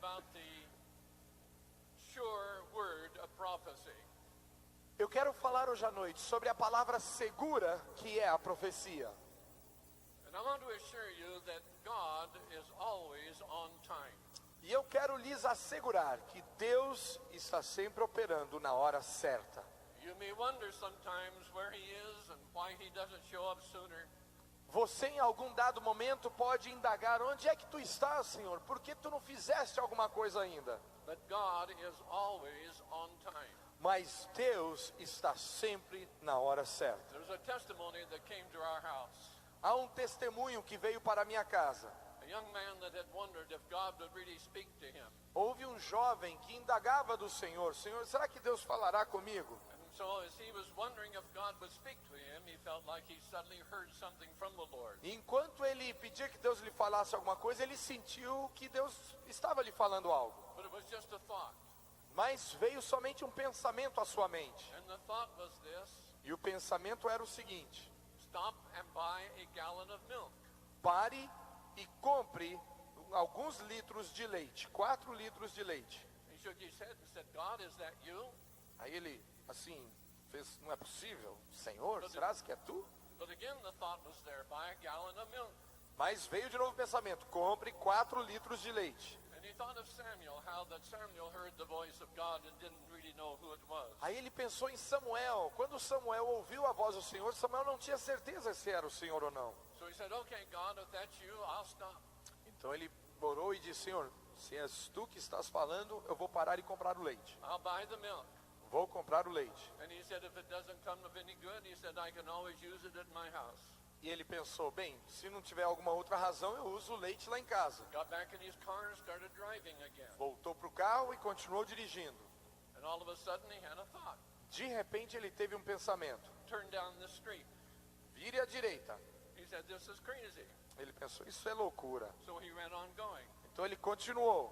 about the sure word of prophecy. Eu quero falar hoje à noite sobre a palavra segura que é a profecia. And I want to assure you that God is always on time. E eu quero lhes assegurar que Deus está sempre operando na hora certa. You may wonder sometimes where he is and why he doesn't show up sooner. Você em algum dado momento pode indagar: onde é que tu estás, Senhor? Por que tu não fizeste alguma coisa ainda? But God is always on time. Mas Deus está sempre na hora certa. There's a testimony that came to our house. Há um testemunho que veio para a minha casa. A young man that had wondered if God would really speak to him. Houve um jovem que indagava do Senhor: Senhor, será que Deus falará comigo? And so as he was wondering if God would speak to him, he felt like he suddenly heard something from the Lord. E enquanto ele pedia que Deus lhe falasse alguma coisa, ele sentiu que Deus estava lhe falando algo. But it was just a thought. Mas veio somente um pensamento à sua mente. And the thought was this: E o pensamento era o seguinte: stop and buy a gallon of milk. pare e compre alguns litros de leite, 4 litros de leite. He shook his head and said, God, is that you? Aí ele, assim, fez: não é possível, Senhor, será que é tu? But again the thought was there, buy a gallon of milk. Mas veio de novo o pensamento: compre 4 litros de leite. And he thought of Samuel, how that Samuel heard the voice of God and didn't really know who it was. Aí ele pensou em Samuel. Quando Samuel ouviu a voz do Senhor, Samuel não tinha certeza se era o Senhor ou não. So he said, okay, God, if that's you, I'll stop. Então ele orou e disse: Senhor, se és tu que estás falando, eu vou parar e comprar o leite. I'll buy the milk. Vou comprar o leite. And he said, if it doesn't come of any good, he said, I can always use it at my house. E ele pensou: bem, se não tiver alguma outra razão, eu uso o leite lá em casa. Got back in his car and started driving again. Voltou para o carro e continuou dirigindo. And all of a sudden he had a thought. De repente ele teve um pensamento: Turn down the street. vire à direita. He said, this is crazy. Ele pensou: isso é loucura. So he ran on going. Então ele continuou,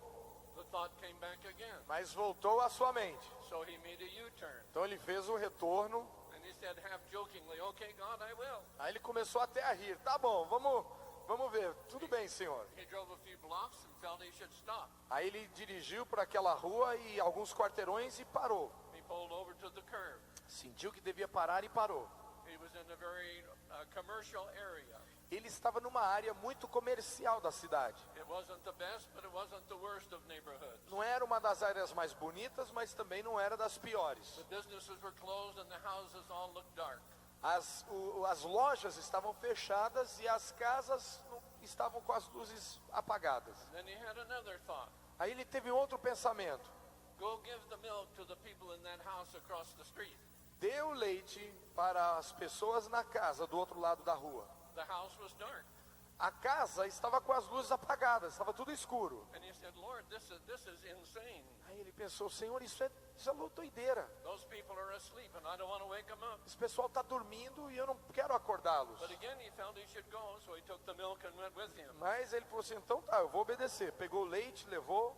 The thought came back again. mas voltou à sua mente. So he made a U-turn. Então ele fez o retorno. And he said half jokingly, okay, God, I will. Aí ele começou até a rir: tá bom, vamos ver, tudo bem, Senhor. He drove a few blocks and felt he should stop. Aí ele dirigiu para aquela rua e alguns quarteirões e parou. He pulled over to the curb. Sentiu que devia parar e parou. He was in a very commercial area. Ele estava numa área muito comercial da cidade. It wasn't the best, but it wasn't the worst of neighborhoods. Não era uma das áreas mais bonitas, mas também não era das piores. The businesses were closed and the houses all looked dark. As lojas estavam fechadas e as casas estavam com as luzes apagadas. Then he had another thought. Aí ele teve outro pensamento: Go give the milk to the people in that house across the street. dê o leite para as pessoas na casa do outro lado da rua. The house was dark. A casa estava com as luzes apagadas, estava tudo escuro. And he said, Lord, this is insane. Aí ele pensou: Senhor, isso é doideira. Those people are asleep and I don't want to wake them up. Esse pessoal está dormindo e eu não quero acordá-los. But again he felt he should go, so he took the milk and went with him. Mas ele falou assim: então tá, eu vou obedecer. Pegou o leite, levou,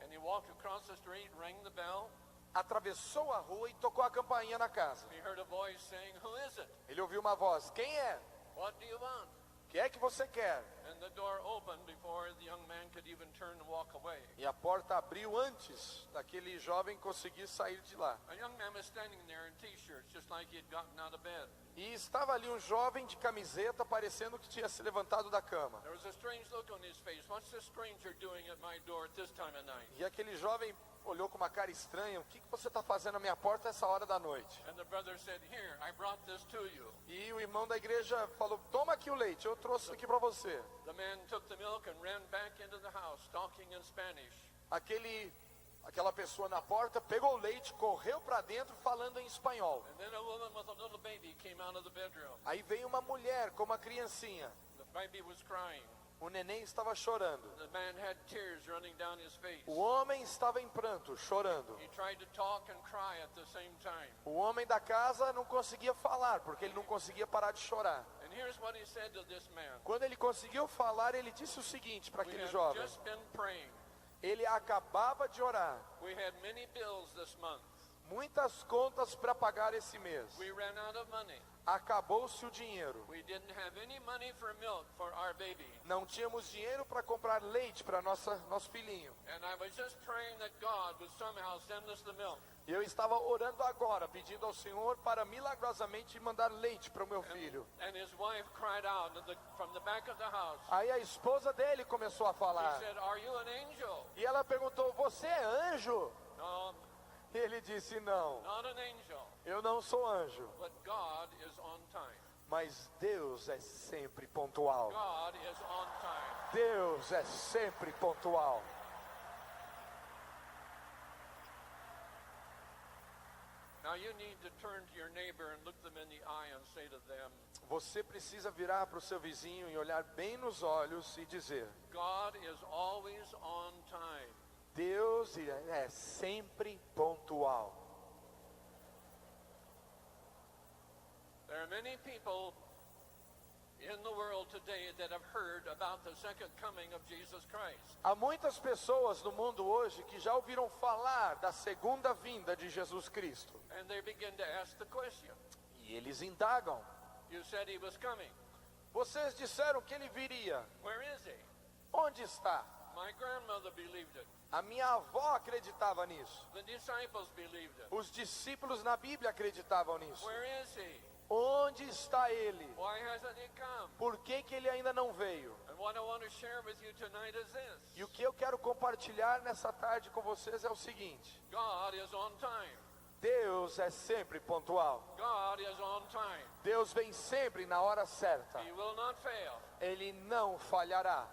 And he walked across the street, rang the bell. atravessou a rua e tocou a campainha na casa. He heard a voice saying, who is it? Ele ouviu uma voz: quem é? What do you want? O que é que você quer? And the door opened before the young man could even turn and walk away. E a porta abriu antes daquele jovem conseguir sair de lá. A young man was standing there in t-shirts, just like he had gotten out of bed. E estava ali um jovem de camiseta, parecendo que tinha se levantado da cama. There was a strange look on his face. What's this stranger doing at my door at this time of night? E aquele jovem olhou com uma cara estranha: o que você está fazendo na minha porta essa hora da noite? And the brother said, here, I brought this to you. E o irmão da igreja falou: toma aqui o leite, eu trouxe aqui para você. The man took the milk and ran back into the house, talking in Spanish. Aquela pessoa na porta pegou o leite, correu para dentro falando em espanhol. And then a woman with a little baby came out of the bedroom. Aí veio uma mulher com uma criancinha. The baby was crying. O neném estava chorando. The man had tears running down his face. O homem estava em pranto, chorando. He tried to talk and cry at the same time. O homem da casa não conseguia falar, porque ele não conseguia parar de chorar. And here's what he said to this man. Quando ele conseguiu falar, ele disse o seguinte para We aquele have jovem: just been praying. ele acabava de orar. We had many bills this month. Muitas contas para pagar esse mês. We ran out of money. acabou-se o dinheiro. We didn't have any money for milk for our baby. Não tínhamos dinheiro para comprar leite para nosso filhinho. And I was just praying that God would somehow send us the milk. E eu estava orando agora, pedindo ao Senhor para milagrosamente mandar leite para o meu filho. And his wife cried out from the back of the house. Aí a esposa dele começou a She falar. said, "Are you an angel?" E ela perguntou, você é anjo? No, E ele disse, não, not an angel. eu não sou anjo. But God is on time. Mas Deus é sempre pontual. God is on time. Deus é sempre pontual. Now you need to turn to your neighbor and look them in the eye and say to them, Você precisa virar para o seu vizinho e olhar bem nos olhos e dizer, God is always on time. Deus é sempre pontual. There are many people in the world today that have heard about the second coming of Jesus Christ. Há muitas pessoas no mundo hoje que já ouviram falar da segunda vinda de Jesus Cristo. And they begin to ask the question. E eles indagam. You said he was coming. Vocês disseram que ele viria. Where is he? Onde está? My grandmother believed it. A minha avó acreditava nisso. The disciples believed it. Os discípulos na Bíblia acreditavam nisso. Where is he? Onde está ele? Why hasn't he come? Por que que ele ainda não veio? And what I want to share with you tonight is this. E o que eu quero compartilhar nessa tarde com vocês é o seguinte. God is on time. Deus é sempre pontual. God is on time. Deus vem sempre na hora certa. He will not fail. Ele não falhará.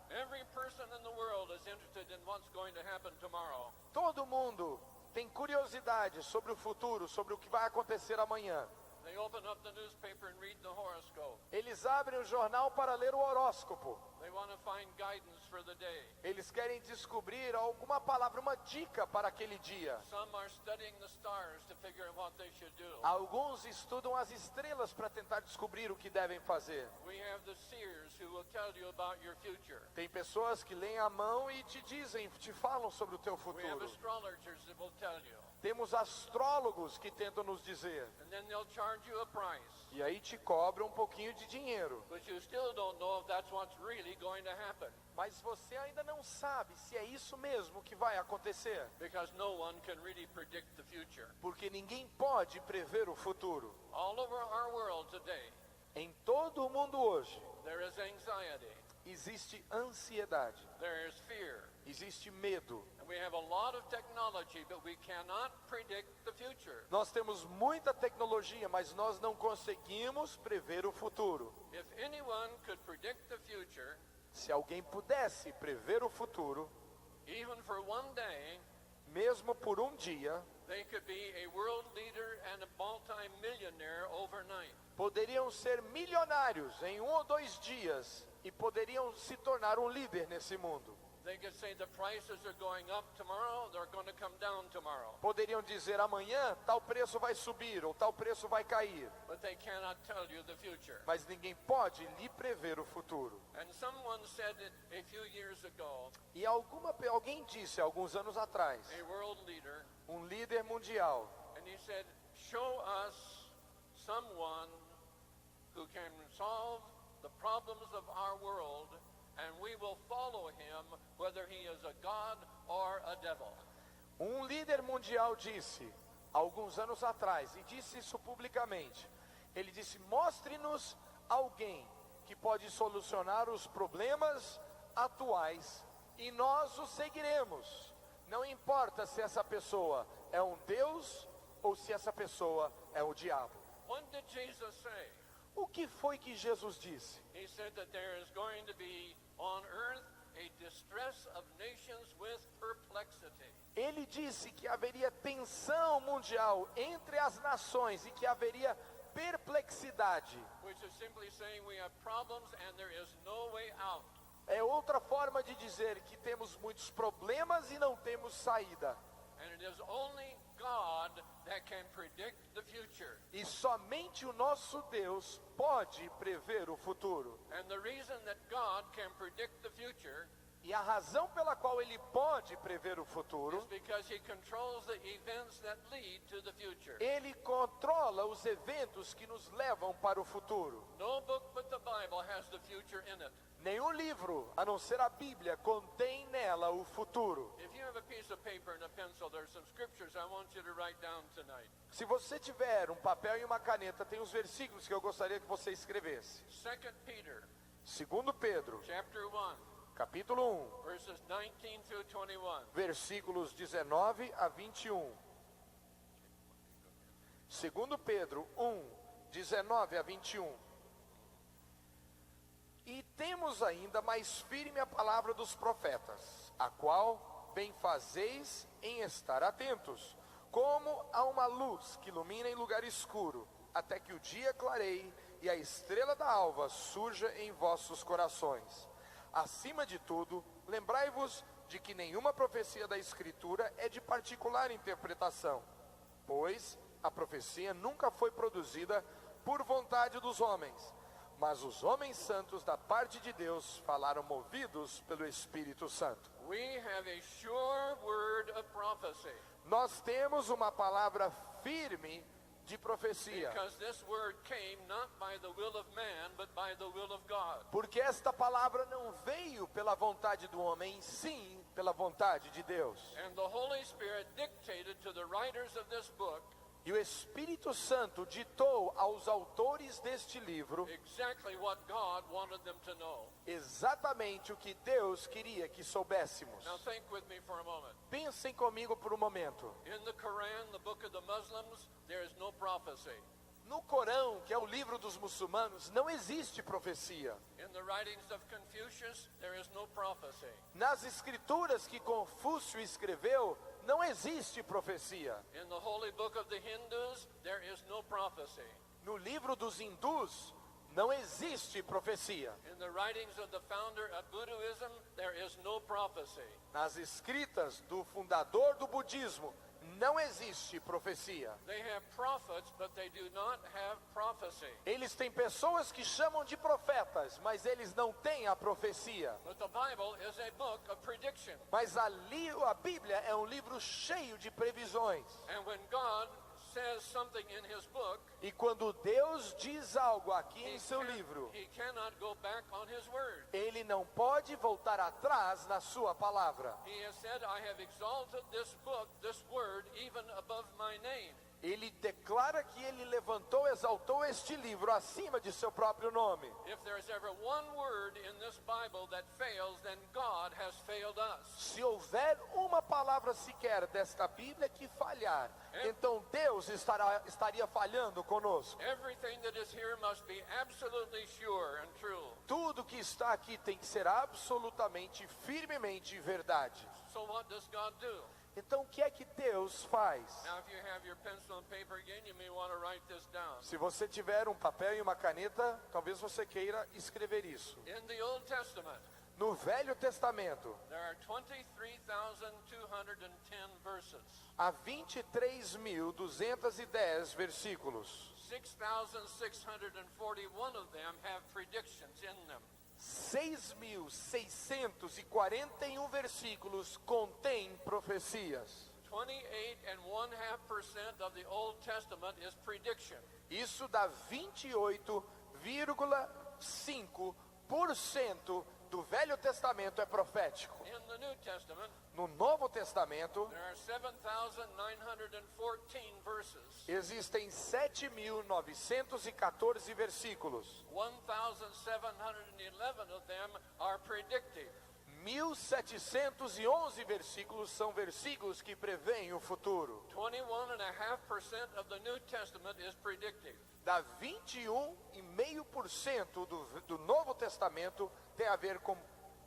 Every person in the world is interested in what's going to happen tomorrow. Todo mundo tem curiosidade sobre o futuro, sobre o que vai acontecer amanhã. They open up the newspaper and read the horoscope. Eles abrem o jornal para ler o horóscopo. They want to find guidance for the day. Eles querem descobrir alguma palavra, uma dica para aquele dia. Some are studying the stars to figure out what they should do. Alguns estudam as estrelas para tentar descobrir o que devem fazer. We have the seers who will tell you about your future. Tem pessoas que leem a mão e te dizem, te falam sobre o teu We have futuro. astrologers that will tell you. Temos astrólogos que tentam nos dizer. And then they'll charge you a price. E aí te cobram um pouquinho de dinheiro. But you still don't know if that's what's really going to happen. Mas você ainda não sabe se é isso mesmo que vai acontecer. Because no one can really predict the future. Porque ninguém pode prever o futuro. All over our world today, Em todo o mundo hoje, there is anxiety. existe ansiedade. There is fear. Existe medo. And we have a lot of technology, but we cannot predict the future. Nós temos muita tecnologia, mas nós não conseguimos prever o futuro. If anyone could predict the future, Se alguém pudesse prever o futuro, even for one day, mesmo por um dia, they could be a world leader and a multi-millionaire overnight. poderiam ser milionários em 1 ou 2 dias e poderiam se tornar um líder nesse mundo. They could say the prices are going up tomorrow, they're going to come down tomorrow. Poderiam dizer amanhã tal preço vai subir ou tal preço vai cair, But they cannot tell you the future. mas ninguém pode lhe prever o futuro. And someone said it a few years ago, E alguém disse alguns anos atrás, a world leader, um líder mundial, and he said, show us someone who can solve the problems of our world, and we will follow him, whether he is a god or a devil. um líder mundial disse, alguns anos atrás, e disse isso publicamente, ele disse, mostre-nos alguém que pode solucionar os problemas atuais e nós o seguiremos. Não importa se essa pessoa é um Deus ou se essa pessoa é o diabo. What did Jesus say? O que foi que Jesus disse? He said that there is going to be on earth a distress of nations with perplexity. Ele disse que haveria tensão mundial entre as nações e que haveria perplexidade. Which is simply saying we have problems and there is no way out. É outra forma de dizer que temos muitos problemas e não temos saída. And it is only God that can predict the future. E somente o nosso Deus pode prever o futuro. And the reason that God can predict the future E a razão pela qual ele pode prever o futuro, is because he controls the events that lead to the future. ele controla os eventos que nos levam para o futuro. No book but the Bible has the future in it. Nenhum livro, a não ser a Bíblia, contém nela o futuro. If you have a piece of paper and a pencil, there's some scriptures I want you to write down tonight. Se você tiver um papel e uma caneta, tem os versículos que eu gostaria que você escrevesse. 2 Peter, 2 Pedro, chapter 1, capítulo 1, verses 19 through 21. versículos 19 a 21. 2 Pedro 1, 19 a 21. E temos ainda mais firme a palavra dos profetas, a qual bem fazeis em estar atentos, como a uma luz que ilumina em lugar escuro, até que o dia clareie e a estrela da alva surja em vossos corações. Acima de tudo, lembrai-vos de que nenhuma profecia da Escritura é de particular interpretação, pois a profecia nunca foi produzida por vontade dos homens, mas os homens santos da parte de Deus falaram movidos pelo Espírito Santo. We have a sure word of prophecy, Nós temos uma palavra firme de profecia, because this word came not by the will of man, but by the will of God. porque esta palavra não veio pela vontade do homem, sim pela vontade de Deus. And the Holy Spirit dictated to the writers of this book E o Espírito Santo ditou aos autores deste livro exactly what God wanted them to know. exatamente o que Deus queria que soubéssemos. Now think with me for a moment. Pensem comigo por um momento. In the Quran, the book of the Muslims, there is no prophecy. No Corão, que é o livro dos muçulmanos, não existe profecia. In the writings of Confucius, there is no prophecy. Nas escrituras que Confúcio escreveu, não existe profecia. In the holy book of the Hindus, there is no prophecy. No livro dos hindus, não existe profecia. In the writings of the founder of Buddhism, there is no prophecy. Nas escritas do fundador do budismo, não existe profecia. They have prophets, but they do not have prophecy. Eles têm pessoas que chamam de profetas, mas eles não têm a profecia. But the Bible is a book of prediction. Mas a Bíblia é um livro cheio de previsões. And when God says something in his book, E quando Deus diz algo aqui em seu livro, he cannot go back on his word. ele não pode voltar atrás na sua palavra. He has said, I have exalted this book, this word, even above my name. Ele declara que ele levantou, exaltou este livro acima de seu próprio nome. If there's ever one word in this Bible that fails, then God has failed us. Se houver uma palavra sequer desta Bíblia que falhar, então Deus estaria falhando conosco. Everything that is here must be absolutely sure and true. Tudo que está aqui tem que ser absolutamente, firmemente verdade. So what does God do? Então o que é que Deus faz? Now if you have your pencil and paper again, you may want to write this down. Se você tiver um papel e uma caneta, talvez você queira escrever isso. In the Old Testament, No Velho Testamento, there are 23,210 verses. há 23.210 versículos. 6,641 of them have predictions in them. 6.641 versículos contêm profecias. 28.5% of the Old Testament is prediction. Isso dá 28,5% do Velho Testamento é profético. In the New Testament, No Novo Testamento, there are 7,914 verses. existem 7.914 versículos. 1,711 of them are predictive. 1.711 versículos são versículos que preveem o futuro. 21.5% of the New Testament is predictive. Dá 21,5% do Novo Testamento tem a ver com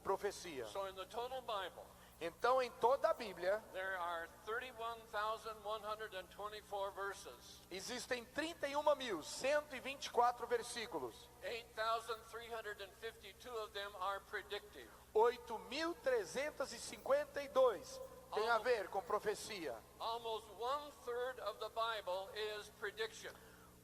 profecia. So in the total Bible, Então, em toda a Bíblia, there are 31,124 verses. existem 31.124 versículos. 8,352 of them are predictive. 8.352 tem a ver com profecia. Almost 1/3 of the Bible is prediction.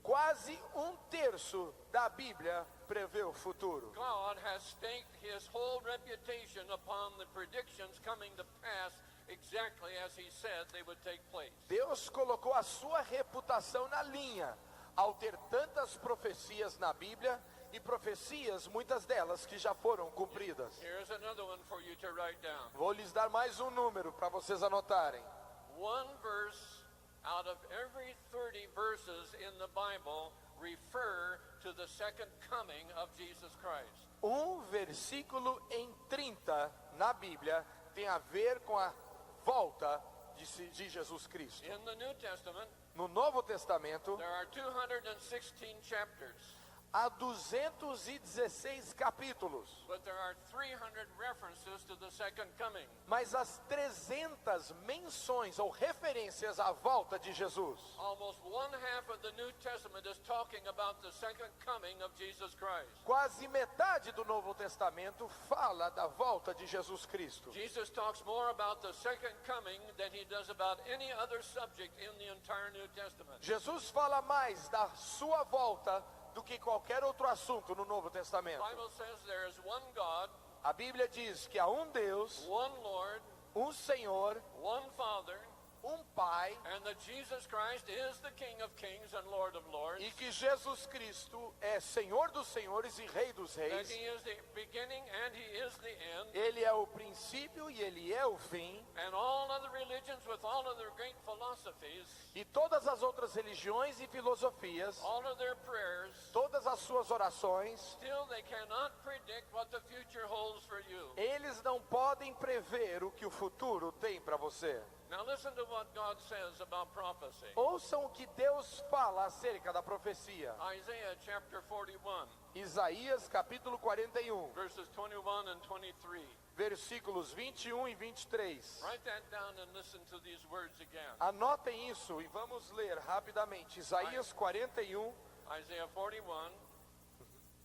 Quase um terço da Bíblia prevê o futuro. God has staked his whole reputation upon the predictions coming to pass exactly as he said they would take place. Deus colocou a sua reputação na linha ao ter tantas profecias na Bíblia e profecias, muitas delas que já foram cumpridas. Here's another one for you to write down. Vou lhes dar mais um número para vocês anotarem. One verse out of every 30 verses in the Bible refer to the second coming of Jesus Christ. Um versículo em 30 na Bíblia tem a ver com a volta de Jesus Cristo. In the New Testament, No Novo Testamento, there are 216 chapters, há 216 capítulos, but there are 300 references to the second coming. mas as 300 menções ou referências à volta de Jesus. Almost one half of the New Testament is talking about the second coming of Jesus Christ. Quase metade do Novo Testamento fala da volta de Jesus Cristo. Jesus talks more about the second coming than he does about any other subject in the entire New Testament. Jesus fala mais da sua volta do que qualquer outro assunto no Novo The Testamento. Bible says there is one God, A Bíblia diz que há um Deus, one Lord, um Senhor, one Father, um Pai, and that Jesus Christ is the King of Kings and Lord of Lords. e que Jesus Cristo é Senhor dos senhores e Rei dos That reis. he is the beginning and he is the end. Ele é o princípio e ele é o fim. And all other religions with all of their great philosophies, E todas as outras religiões e filosofias, all of their prayers, todas as suas orações, still they cannot predict what the future holds for you. eles não podem prever o que o futuro tem para você. Now listen to what God says about prophecy. Ouçam o que Deus fala acerca da profecia. Isaiah chapter 41, Isaías capítulo 41, verses 21 and 23. versículos 21 e 23. Write that down and listen to these words again. Anotem isso e vamos ler rapidamente. Isaías 41, Isaiah 41,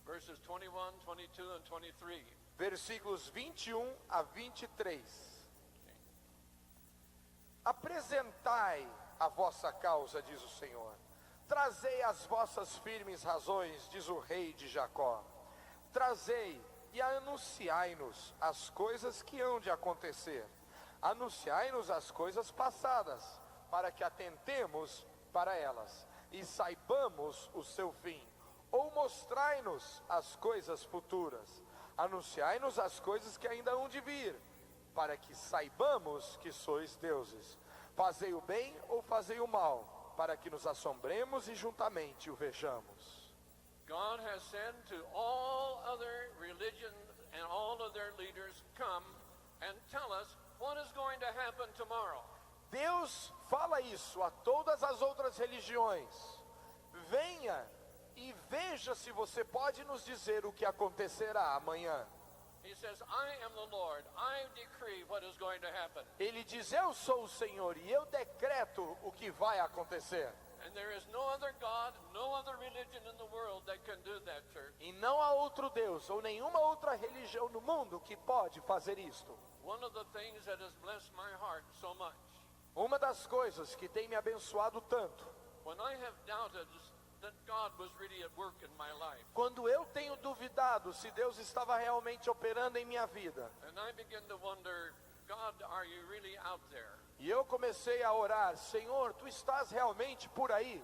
verses 21, 22, and 23. versículos 21 a 23. Apresentai a vossa causa, diz o Senhor. Trazei as vossas firmes razões, diz o rei de Jacó. Trazei e anunciai-nos as coisas que hão de acontecer. Anunciai-nos as coisas passadas, para que atentemos para elas e saibamos o seu fim. Ou mostrai-nos as coisas futuras. Anunciai-nos as coisas que ainda hão de vir, para que saibamos que sois deuses. Fazei o bem ou fazei o mal, para que nos assombremos e juntamente o vejamos. God has said to all other religions and all of their leaders, come and tell us what is going to happen tomorrow. Deus fala isso a todas as outras religiões. Venha e veja se você pode nos dizer o que acontecerá amanhã. He says, I am the Lord. I decree what is going to happen. Ele diz, eu sou o Senhor e eu decreto o que vai acontecer. And there is no other God, no other religion in the world that can do that, church. E não há outro Deus ou nenhuma outra religião no mundo que pode fazer isto. One of the things that has blessed my heart so much, Uma das coisas que tem me abençoado tanto, when I have doubted that God was really at work in my life, quando eu tenho duvidado se Deus estava realmente operando em minha vida, and I begin to wonder, God, are you really out there? e eu comecei a orar, Senhor, Tu estás realmente por aí?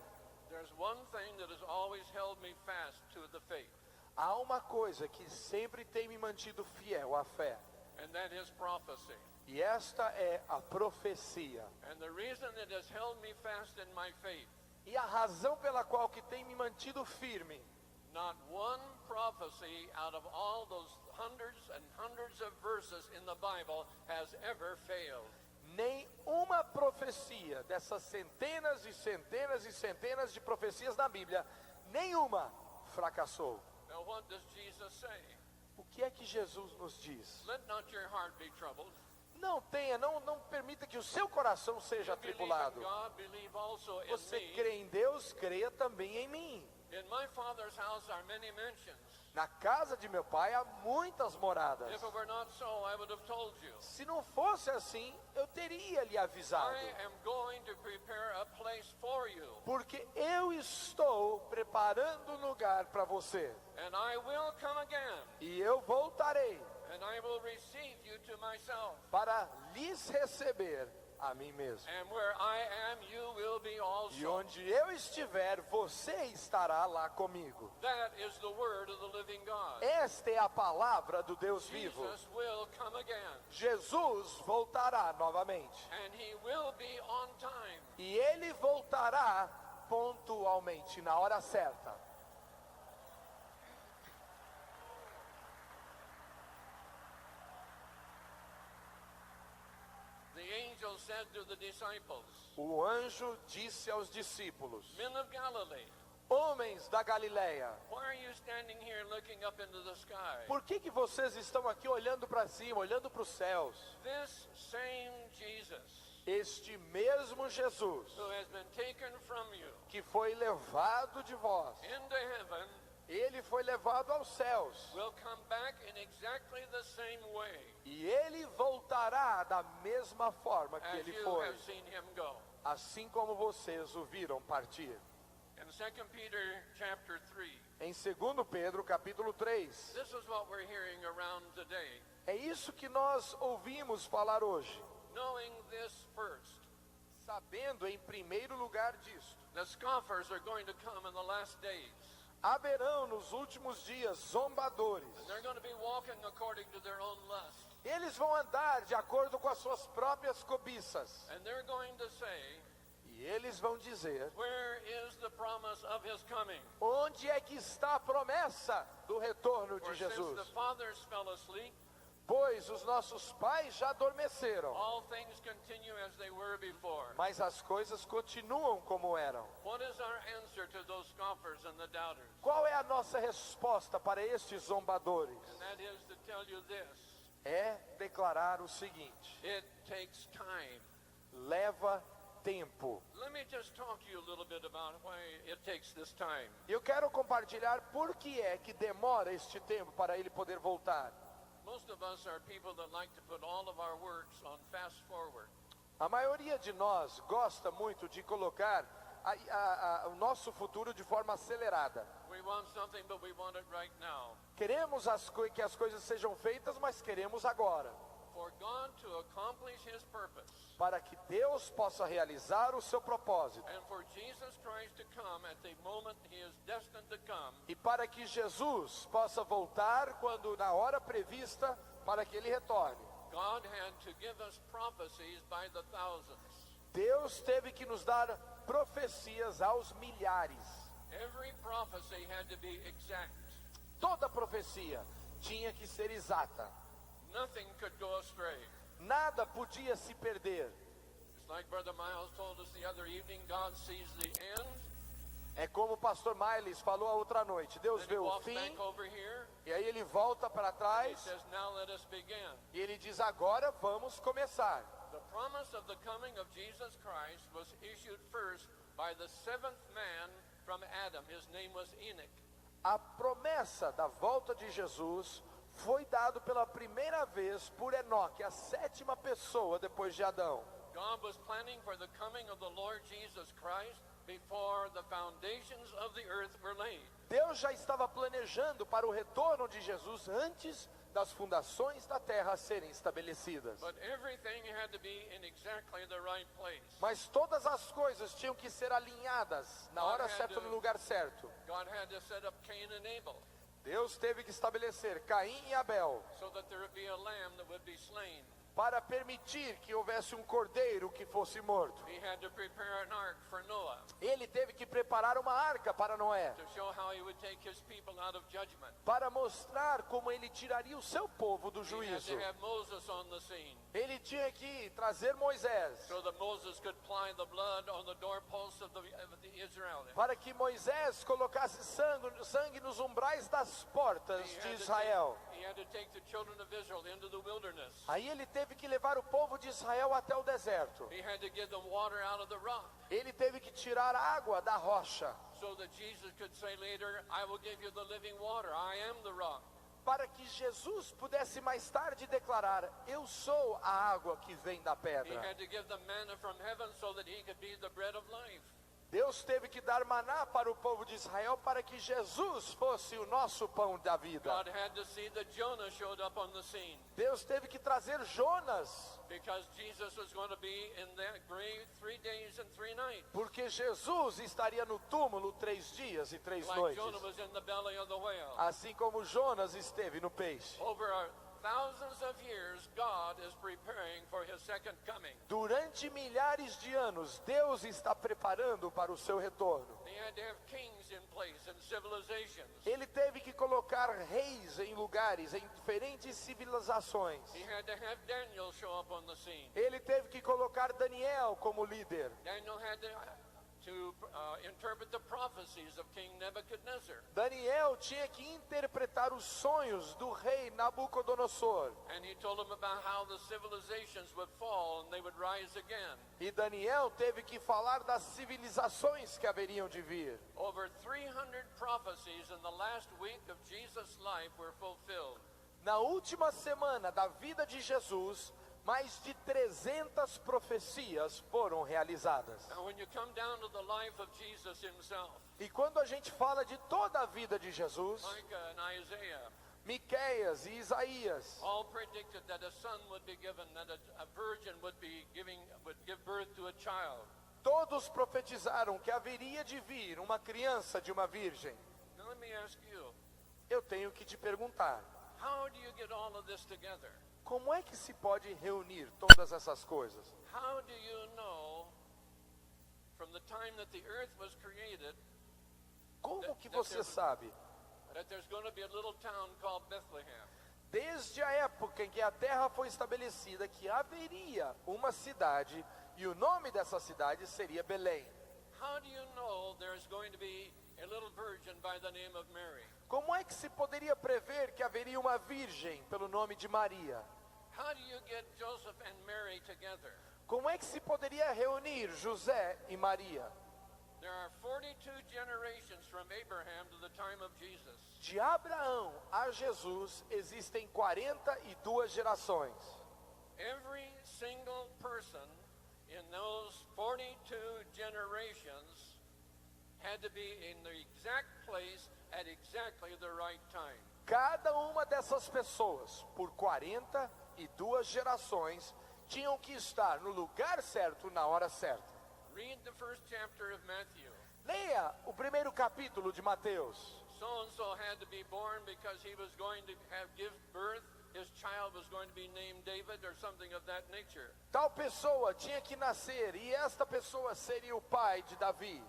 There's one thing that has always held me fast to the faith, Há uma coisa que sempre tem me mantido fiel à fé, and that is prophecy. e esta é a profecia. And the reason it has held me fast in my faith, E a razão pela qual que tem me mantido firme, not one prophecy out of all those hundreds and hundreds of verses in the Bible has ever failed. nem uma profecia dessas centenas e centenas e centenas de profecias na Bíblia, nenhuma fracassou. Now what does Jesus say? O que é que Jesus nos diz? Let not your heart be troubled. Não permita que o seu coração seja Believe in atribulado. God, believe also in Você me. crê em Deus, creia também em mim. In my Father's house are many mansions. Na casa de meu pai há muitas moradas. If it were not so, I would have told you. Se não fosse assim, eu teria lhe avisado. I am going to prepare a place for you, Porque eu estou preparando um lugar para você. and I will come again, E eu voltarei and I will receive you to myself. para lhes receber a mim mesmo. And where I am, you will be E also. onde eu estiver, você estará lá comigo. That is the word of the living God. Esta é a palavra do Deus vivo. Jesus will come again, Jesus voltará novamente. and he will be on time. E ele voltará pontualmente, na hora certa. The angel said to the disciples, O anjo disse aos discípulos: Men of Galilee, Homens da Galileia, why are you standing here looking up into the sky? por que vocês estão aqui olhando para cima, olhando para os céus? This same Jesus, Este mesmo Jesus who has been taken from you que foi levado de vós, into heaven, ele foi levado aos céus. will come back in exactly the same way E ele voltará da mesma forma que as ele you foi, have seen him go. assim como vocês o viram partir. In 2 Peter chapter 3, Em 2 Pedro, capítulo 3, this is what we're hearing around today. é isso que nós ouvimos falar hoje. Knowing this first, Sabendo em primeiro lugar disto, the scoffers are going to come in the last days. haverão nos últimos dias zombadores. And they're going to be walking according to their own lust. Eles vão andar de acordo com as suas próprias cobiças. And they're going to say, E eles vão dizer: where is the promise of his coming? onde é que está a promessa do retorno For de since Jesus? the fathers fell asleep, Pois os nossos pais já adormeceram, all things continue as they were before. mas as coisas continuam como eram. What is our answer to those scoffers and the doubters? Qual é a nossa resposta para estes zombadores? And that is to tell you this: É declarar o seguinte: it takes time. leva tempo. Let me just talk to you a little bit about why it takes this time. Eu quero compartilhar por que é que demora este tempo para ele poder voltar. Most of us are people that like to put all of our works on fast forward. A maioria de nós gosta muito de colocar o nosso futuro de forma acelerada. We want something, but we want it right now. Queremos que as coisas sejam feitas, mas queremos agora. For God to accomplish his purpose, Para que Deus possa realizar o seu propósito. and for Jesus Christ to come at the moment he is destined to come, E para que Jesus possa voltar quando na hora prevista para que ele retorne. God had to give us prophecies by the thousands. Deus teve que nos dar profecias aos milhares. Every prophecy had to be exact. Toda profecia tinha que ser exata. Nothing could go astray. Nada podia se perder. It's like Brother Miles told us the other evening, God sees the end, É como o pastor Miles falou a outra noite. Deus then vê he o walks fim back over here, e aí ele volta para and he trás says, now let us begin. e ele diz: agora vamos começar. The promise of the coming of Jesus Christ was issued first by the seventh man from Adam. His name was Enoch. A promessa da volta de Jesus foi dado pela primeira vez por Enoque, a sétima pessoa depois de Adão. God was planning for the coming of the Lord Jesus Christ before the foundations of the earth were laid. Deus já estava planejando para o retorno de Jesus antes das fundações da terra serem estabelecidas. But everything had to be in exactly the right place. Mas todas as coisas tinham que ser alinhadas na hora certa, no lugar certo. God had to set up Cain and Abel Deus teve que estabelecer Caim e Abel so that there would be a lamb that would be slain. para permitir que houvesse um cordeiro que fosse morto. He had to prepare an ark for Noah Ele teve que preparar uma arca para Noé, to show how he would take his people out of judgment. para mostrar como ele tiraria o seu povo do He had juízo. to have Moses on the scene Ele tinha que trazer Moisés, so that Moses could apply the blood on the doorposts of the Israelites. para que Moisés colocasse sangue nos umbrais das portas de Israel. He had to take the children of Israel into the wilderness. Aí ele teve que levar o povo de Israel até o deserto. He had to give them water out of the rock Ele teve que tirar água da rocha, so so that Jesus could say later, I will give you the living water. I am the rock. Para que Jesus pudesse mais tarde declarar: eu sou a água que vem da He pedra. had to give them manna from heaven so that he could be the bread of life. Deus teve que dar maná para o povo de Israel para que Jesus fosse o nosso pão da vida. God had to see that Jonah showed up on the scene Deus teve que trazer Jonas, because Jesus was going to be in that grave 3 days and 3 nights. porque Jesus estaria no túmulo 3 dias e 3 Like noites. Jonah was in the belly of the whale. Assim como Jonas esteve no peixe. Over thousands of years, God is preparing for his second coming. Durante milhares de anos, Deus está preparando para o seu retorno. He had to have kings in place and civilizations. Ele teve que colocar reis em lugares, em diferentes civilizações. He had to have Daniel show up on the scene. Ele teve que colocar Daniel como líder. Daniel had to interpret the prophecies of King Nebuchadnezzar. Daniel tinha que interpretar os sonhos do rei Nabucodonosor. And he told him about how the civilizations would fall and they would rise again. E Daniel teve que falar das civilizações que haveriam de vir. Over 300 prophecies in the last week of Jesus' life were fulfilled. Na última semana da vida de Jesus, mais de 300 profecias foram realizadas. And when you come down to the life of Jesus himself, E quando a gente fala de toda a vida de Jesus, Micah and Isaiah Miqueias e Isaías, all predicted that a son would be given, that a virgin would give birth to a child. todos profetizaram que haveria de vir uma criança de uma virgem. Now let me ask you, Eu tenho que te perguntar, how do you get all of this together? como é que se pode reunir todas essas coisas? How do you know from the time that the earth was created Como que você sabe? that there's going to be a little town called Bethlehem? Desde a época em que a terra foi estabelecida, que haveria uma cidade, e o nome dessa cidade seria Belém. How do you know there's going to be a little virgin by the name of Mary? Como é que se poderia prever que haveria uma virgem pelo nome de Maria? How do you get Joseph and Mary together? Como é que se poderia reunir José e Maria? There are 42 generations from Abraham to the time of Jesus. De Abraão a Jesus existem 42 gerações. Every single person in those 42 generations had to be in the exact place at exactly the right time. Cada uma dessas pessoas, por 42 gerações, tinham que estar no lugar certo, na hora certa. Read the first chapter of Matthew. Leia o primeiro capítulo de Mateus. So-and-so had to be born because he was going to give birth. His child was going to be named David or something of that nature. Tal pessoa tinha que nascer, e esta pessoa seria o pai de Davi.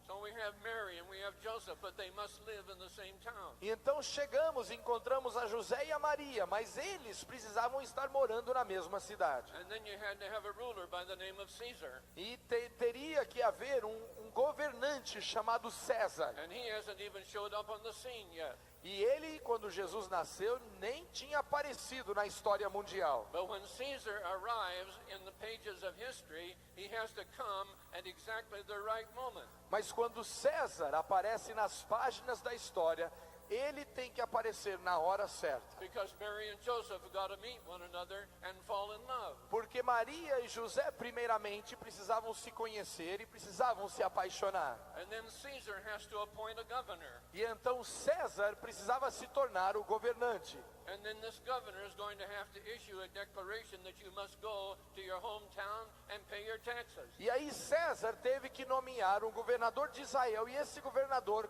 So we have Mary and we have Joseph, but they must live in the same town. E então chegamos, encontramos a José e a Maria, mas eles precisavam estar morando na mesma cidade. And then you had to have a ruler by the name of Caesar. E teria que haver um governante chamado César. And he hasn't even showed up on the scene yet. E ele, quando Jesus nasceu, nem tinha aparecido na história mundial. But when Caesar arrives in the pages of history, he has to come at exactly the right moment. Mas quando César aparece nas páginas da história, ele tem que aparecer na hora certa. Because Mary and Joseph got to meet one another and fall in love. Porque Maria e José, primeiramente, precisavam se conhecer e precisavam se apaixonar. And then Caesar has to appoint a governor. E então César precisava se tornar o governante. And then this governor is going to have to issue a declaration that you must go to your hometown and pay your taxes. E aí César teve que nomear um governador de Israel, e esse governador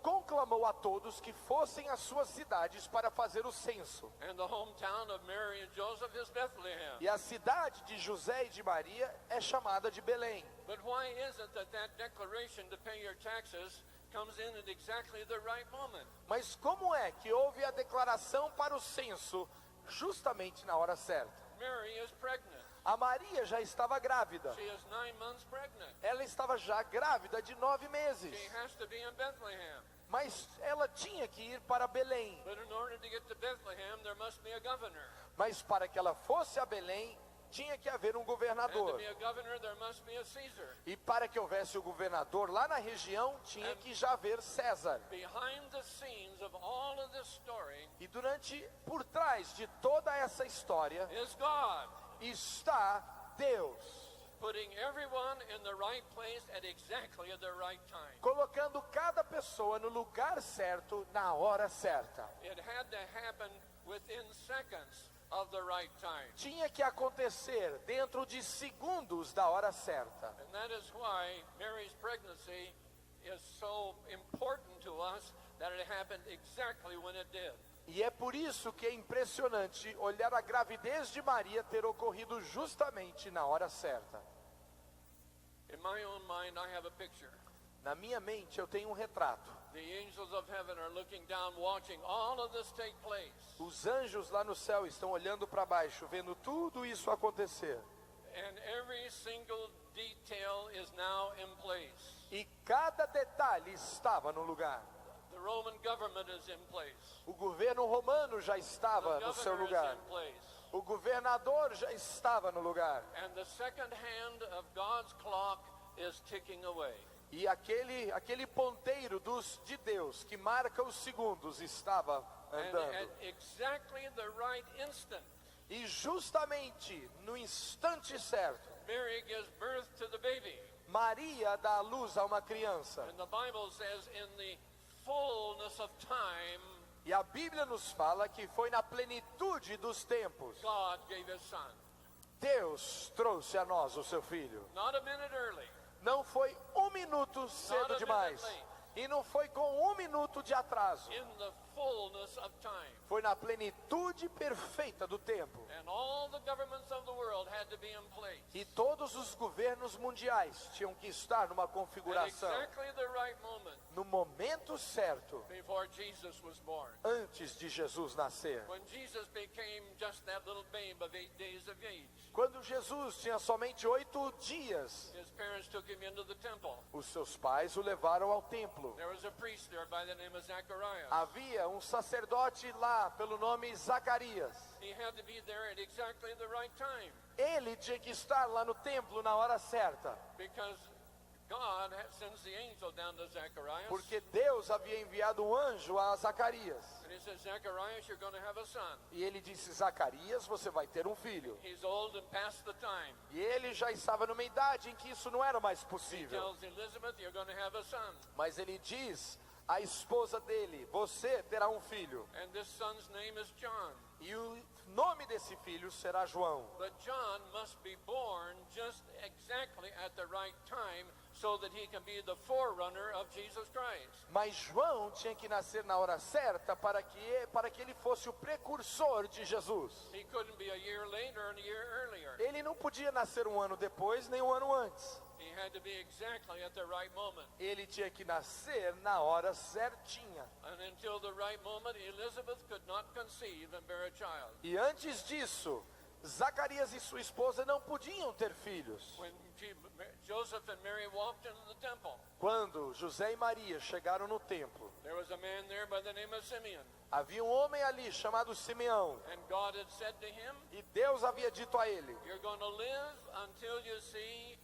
conclamou a todos que fossem às suas cidades para fazer o censo. And the hometown of Mary and Joseph is Bethlehem. E a cidade de José e de Maria é chamada de Belém. But why is it that declaration to pay your taxes comes in at exactly the right moment? Mas como é que houve a declaração para o censo justamente na hora certa? Mary is pregnant. A Maria já estava grávida. She is 9 months pregnant. Ela estava já grávida de 9 meses. She has to be in Bethlehem. Mas ela tinha que ir para Belém. But in order to get to Bethlehem, there must be a governor. Mas para que ela fosse a Belém, tinha que haver um And to governador. be a governor, there must be a Caesar. E para que houvesse o governador lá na região, tinha que já haver César. Behind the scenes of all of this story E por trás de toda essa história, is God, está Deus, putting everyone in the right place at exactly the right time. colocando cada pessoa no lugar certo, na hora certa. It had to happen within seconds of the right time. Tinha que acontecer dentro de segundos da hora certa. And that is why Mary's pregnancy is so important to us, that it happened exactly when it did. E é por isso que é impressionante olhar a gravidez de Maria ter ocorrido justamente na hora certa. In my own mind, I have a picture. Na minha mente eu tenho um retrato. The angels of heaven are looking down, watching all of this take place. Os anjos lá no céu estão olhando para baixo, vendo tudo isso acontecer. And every single detail is now in place. E cada detalhe estava no lugar. The Roman government is in place. O governo romano já estava The no seu governor lugar. is in place. O governador já estava no lugar. And the second hand of God's clock is ticking away. E aquele ponteiro de Deus que marca os segundos estava And andando. at exactly the right instant, E justamente no instante certo, Mary gives birth to the baby. Maria dá à luz a uma criança. And the Bible says in the fullness of time, E a Bíblia nos fala que foi na plenitude dos tempos. God gave his son. Deus trouxe a nós o seu filho. Not a minute early. Não foi um minuto cedo demais. E não foi com um minuto de atraso. In the fullness of time. Foi na plenitude perfeita do tempo. And all the governments of the world had to be in place. E todos os governos mundiais tinham que estar numa At configuração. exactly the right moment No momento certo, before Jesus was born. antes de Jesus nascer. When Jesus became just that little babe of 8 days of age, Quando Jesus tinha somente 8 dias, his parents took him into the temple. os seus pais o levaram ao templo. There was a priest there by the name of Zacharias. Havia um sacerdote lá pelo nome Zacarias. He had to be there at exactly the right time, Ele tinha que estar lá no templo na hora certa, because God sends the angel down to Zacharias. porque Deus havia enviado um anjo a Zacarias. And he says, Zacharias, you're going to have a son. E ele disse: Zacarias, você vai ter um filho. He's old and past the time. E ele já estava numa idade em que isso não era mais He possível. tells Elizabeth, you're going to have a son. Mas ele diz à esposa dele: você terá um filho. And this son's name is John. E o nome desse filho será João. But John must be born just exactly at the right time, so that he can be the forerunner of Jesus Christ. Mas João tinha que nascer na hora certa para que ele fosse o precursor de Jesus. He couldn't be a year later or a year earlier. Ele não podia nascer um ano depois nem um ano antes. He had to be exactly at the right moment. Ele tinha que nascer na hora certinha. And until the right moment, Elizabeth could not conceive and bear a child. E antes disso, Zacarias e sua esposa não podiam ter filhos. When Joseph and Mary walked into the temple, Quando José e Maria chegaram no templo, there was a man there by the name of Simeon. havia um homem ali chamado Simeão. And God had said to him, E Deus havia dito a ele: you're going to live until you see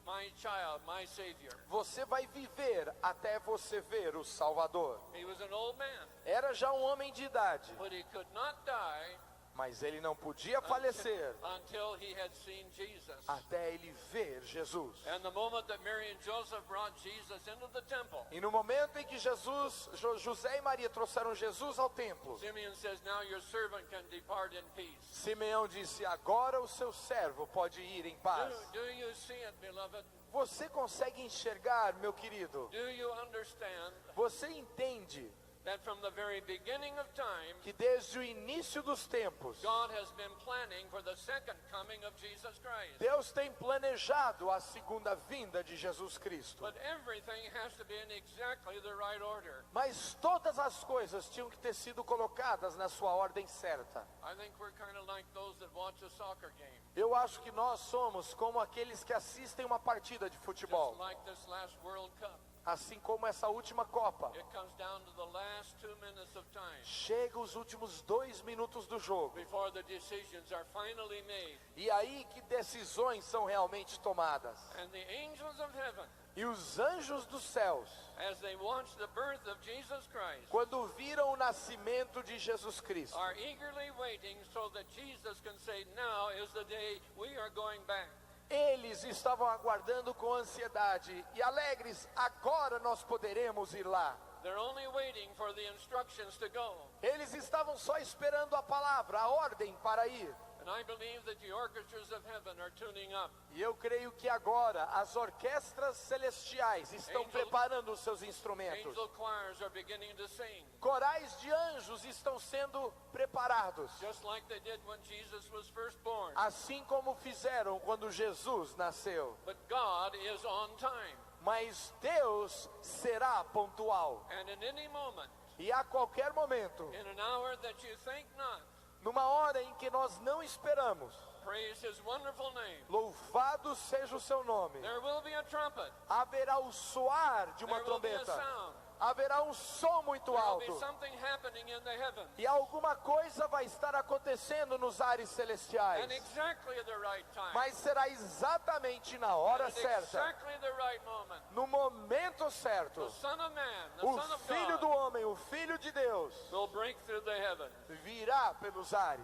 my child, my Savior. você vai viver até você ver o Salvador. He was an old man, Era já um homem de idade, but he could not die mas ele não podia falecer until he had seen Jesus. até ele ver Jesus. And the moment that Mary and Joseph brought Jesus into the temple, E no momento em que José e Maria trouxeram Jesus ao templo, Simeon says, now your servant can depart in peace. Simeão disse: agora o seu servo pode ir em paz. Do you see it, beloved? Você consegue enxergar, meu querido? Do you understand Você entende that from the very beginning of time, que desde o início dos tempos, God has been planning for the second coming of Jesus Christ? Deus tem planejado a segunda vinda de Jesus Cristo. But everything has to be in exactly the right order. Mas todas as coisas tinham que ter sido colocadas na sua ordem certa. I think we're kind of like those that watch a soccer game. Eu acho que nós somos como aqueles que assistem uma partida de futebol. Just like this last World Cup. assim como essa última Copa. It comes down to the last 2 minutes of time Chega os últimos 2 minutos do jogo. before the decisions are finally made. E aí que decisões são realmente tomadas. And the angels of heaven, E os anjos dos céus, as they watch the birth of Jesus Christ, quando viram o nascimento de Jesus Cristo, are eagerly waiting so that Jesus can say, now is the day we are going back. eles estavam aguardando com ansiedade e alegres, agora nós poderemos ir lá. They're only waiting for the instructions to go. Eles estavam só esperando a palavra, a ordem para ir. And I believe that the orchestras of heaven are tuning up. E eu creio que agora as orquestras celestiais estão preparando os seus instrumentos. Angel choirs are beginning to sing, Corais de anjos estão sendo preparados, just like they did when Jesus was first born. assim como fizeram quando Jesus nasceu. But God is on time. Mas Deus será pontual. And in any moment, E a qualquer momento, in an hour that you think not, numa hora em que nós não esperamos, praise His wonderful name. louvado seja o seu nome, There will be a trumpet. haverá o soar de uma There will be a trombeta, sound. haverá um som muito There will be alto, something happening in the heavens. e alguma coisa vai estar acontecendo nos ares celestiais. And exactly at the right time. Mas será exatamente na hora And at certa, exactly the right moment. no momento certo, The Son of Man, the o Son of Filho do God, homem, o Filho de Deus, will break through the heavens. virá pelos ares.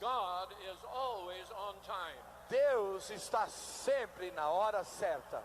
God is always on time. Deus está sempre na hora certa.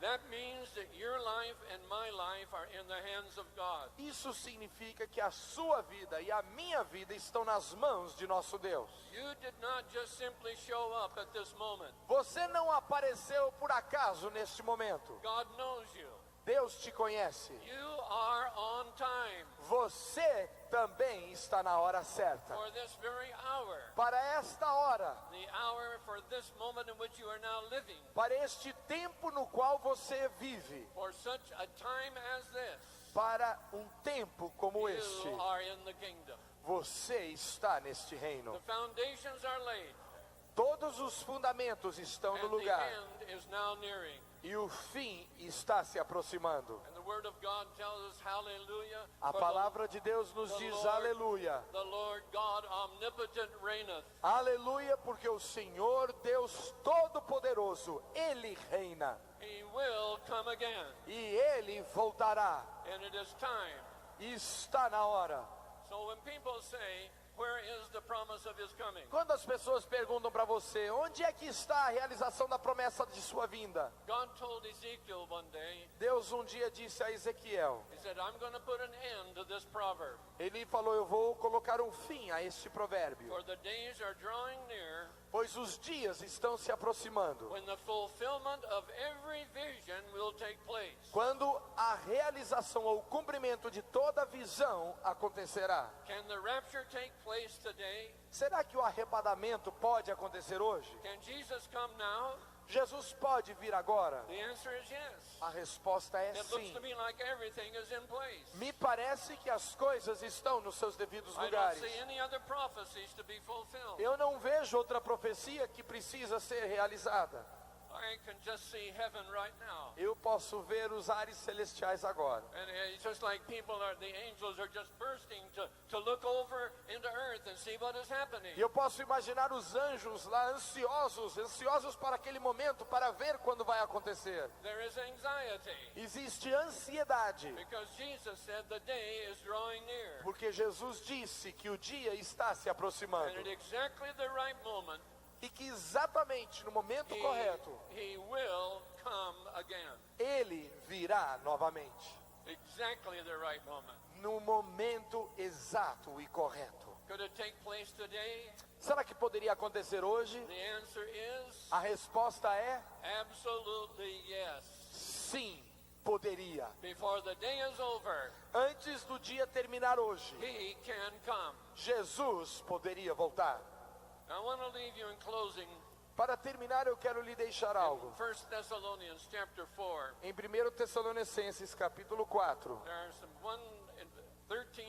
That means that your life and my life are in the hands of God. Isso significa que a sua vida e a minha vida estão nas mãos de nosso Deus. You did not just simply show up at this moment. Você não apareceu por acaso neste momento. God knows you. Deus te conhece. You are on time Você também está na hora certa. for this very hour. Para esta hora, The hour for this moment in which you are now living. para este tempo no qual você vive, For such a time as this, para um tempo como este, you are in the kingdom. você está neste reino. The foundations are laid, Todos os fundamentos estão no and the lugar end is now nearing. e o fim está se aproximando. And the Word of God tells us, hallelujah, A for palavra de Deus nos the diz Lord- aleluia. the Lord God omnipotent reigneth. Aleluia, porque o Senhor Deus Todo-Poderoso, Ele reina He will come again, e Ele voltará. and it is time. E está na hora. So when people say, where is the promise of His coming? Quando as pessoas perguntam para você, onde é que está a realização da promessa de sua vinda? God told Ezekiel one day, Deus um dia disse a Ezequiel, He said, I'm going to put an end to this proverb, ele falou, eu vou colocar um fim a este provérbio, for the days are drawing near pois os dias estão se aproximando, when the fulfillment of every vision will take place. quando a realização ou o cumprimento de toda visão acontecerá. Can the rapture take place today? Será que o arrebatamento pode acontecer hoje? Can Jesus come now? Jesus pode vir agora? The answer is yes. A resposta é It looks sim. to me like everything is in place. Me parece que as coisas estão nos seus devidos I don't lugares. see any other prophecies to be fulfilled. Eu não vejo outra profecia que precisa ser realizada. I can just see heaven right now. Eu posso ver os ares celestiais agora. And it's just like the angels are just bursting to look over into earth and see what is happening. E eu posso imaginar os anjos lá ansiosos para aquele momento, para ver quando vai acontecer. There is anxiety Existe ansiedade, because Jesus said the day is drawing near. porque Jesus disse que o dia está se aproximando. And at exactly the right moment, E que exatamente no momento correto, he will come again. Ele virá novamente. Exactly the right moment. No momento exato e correto. Could it take place today? Será que poderia acontecer hoje? The answer is A resposta é absolutely yes. sim, poderia. Before the day is over, Antes do dia terminar hoje, he can come. Jesus poderia voltar. I want to leave you in closing Para terminar, eu quero lhe deixar algo. 1 Thessalonians chapter 4. Em 1 Tessalonicenses capítulo 4, There are some 13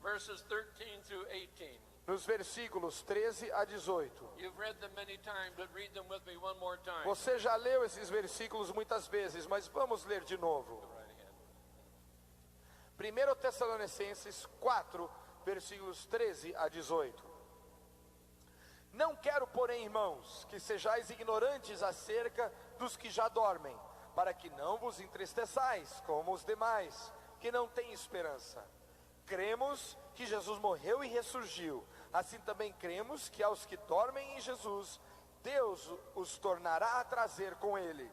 verses 13 through 18. nos versículos 13 a 18. You've read them many times, but read them with me one more time. Você já leu esses versículos muitas vezes, mas vamos ler de novo. Right ahead. 1 Tessalonicenses 4, versículos 13 a 18. Não quero, porém, irmãos, que sejais ignorantes acerca dos que já dormem, para que não vos entristeçais, como os demais, que não têm esperança. Cremos que Jesus morreu e ressurgiu. Assim também cremos que aos que dormem em Jesus, Deus os tornará a trazer com ele.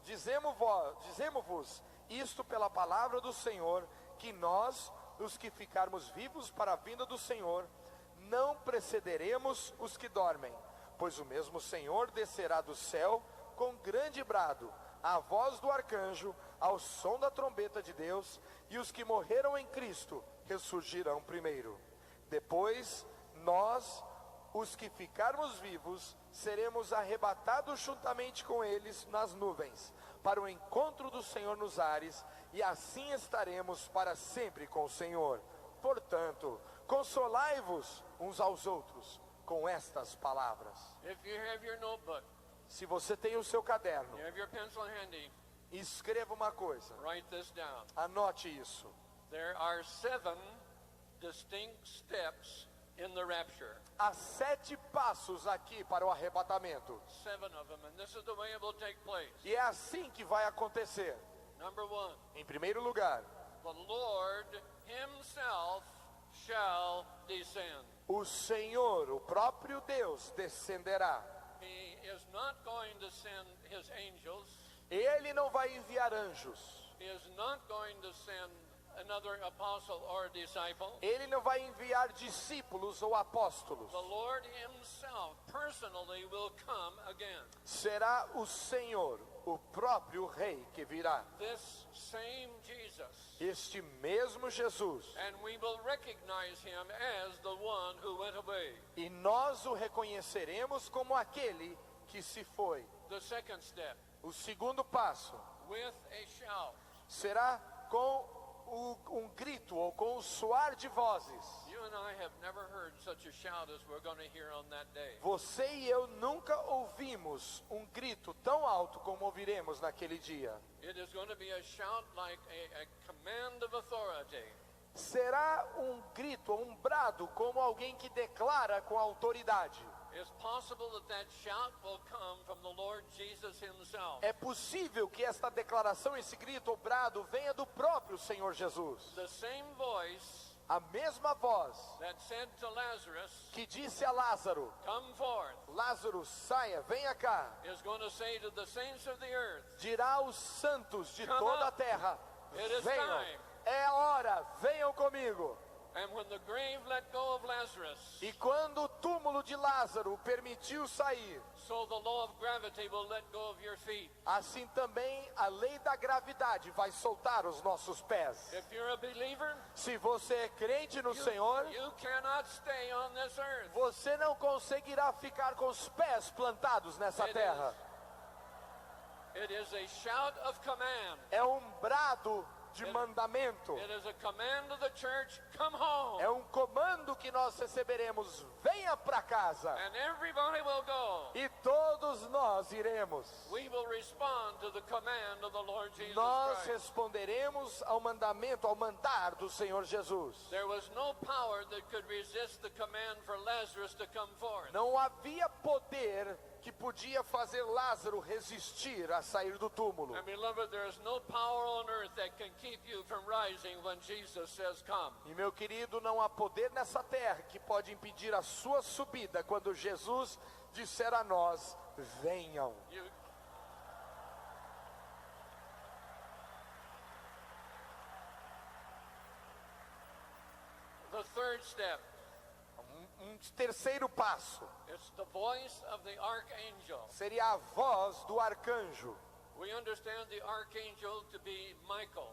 Dizemo-vos isto pela palavra do Senhor, que nós, os que ficarmos vivos para a vinda do Senhor, não precederemos os que dormem, pois o mesmo Senhor descerá do céu com grande brado, a voz do arcanjo, ao som da trombeta de Deus, e os que morreram em Cristo ressurgirão primeiro. Depois, nós, os que ficarmos vivos, seremos arrebatados juntamente com eles nas nuvens, para o encontro do Senhor nos ares, e assim estaremos para sempre com o Senhor. Portanto, consolai-vos uns aos outros com estas palavras. If you have your notebook, Se você tem o seu caderno, you have your pencil handy, escreva uma coisa, write this down. anote isso. There are 7 distinct steps in the rapture. Há 7 passos aqui para o arrebatamento, 7 of them, and this is the way it will take place. e é assim que vai acontecer. Number 1, Em primeiro lugar, the Lord himself shall descend. o Senhor, o próprio Deus, descenderá. He is not going to send his angels. Ele não vai enviar anjos, He is not going to send another apostle or disciple. ele não vai enviar discípulos ou apóstolos. The Lord himself personally will come again. Será o Senhor, o próprio Rei, que virá. This same Jesus. Este mesmo Jesus. And we will recognize him as the one who went away. E nós o reconheceremos como aquele que se foi. The second step, O segundo passo with a shout. será com um grito ou com o soar de vozes. You and I have never heard such a shout as we're going to hear on that day. Você e eu nunca ouvimos um grito tão alto como ouviremos naquele dia. It is going to be a shout like a command of authority. Será um grito, um brado, como alguém que declara com autoridade. It's possible that that shout will come from the Lord Jesus himself. É possível que esta declaração, esse grito ou brado, venha do próprio Senhor Jesus. The same voice A mesma voz that said to Lazarus, que disse a Lázaro: come forth, Lázaro, saia, venha cá. is going to say to the saints of the earth, Dirá aos santos de Come toda a up. terra: It is venham, time. é a hora, venham comigo. and when the grave let go of Lazarus, E quando o túmulo de Lázaro o permitiu sair, so the law of gravity will let go of your feet. assim também a lei da gravidade vai soltar os nossos pés. If you're a believer, Se você é crente no Senhor, you cannot stay on this earth. você não conseguirá ficar com os pés plantados nessa It terra. It is a shout of command. É um brado de mandamento. It is a command of the church, come home. É um comando que nós receberemos: venha para casa. And everybody will go. E todos nós iremos. We will respond to the command of the Lord Jesus Nós Christ. responderemos ao mandamento, ao mandar do Senhor Jesus. There was no power that could resist the command for Lazarus to come forth. Não havia poder que podia fazer Lázaro resistir a sair do túmulo. And beloved, there is no power on earth that can keep you from rising when Jesus says come. E meu querido, não há poder nessa terra que pode impedir a sua subida quando Jesus disser a nós: venham. The third step, Terceiro passo it's the voice of the archangel. seria a voz do arcanjo. We understand the archangel to be Michael.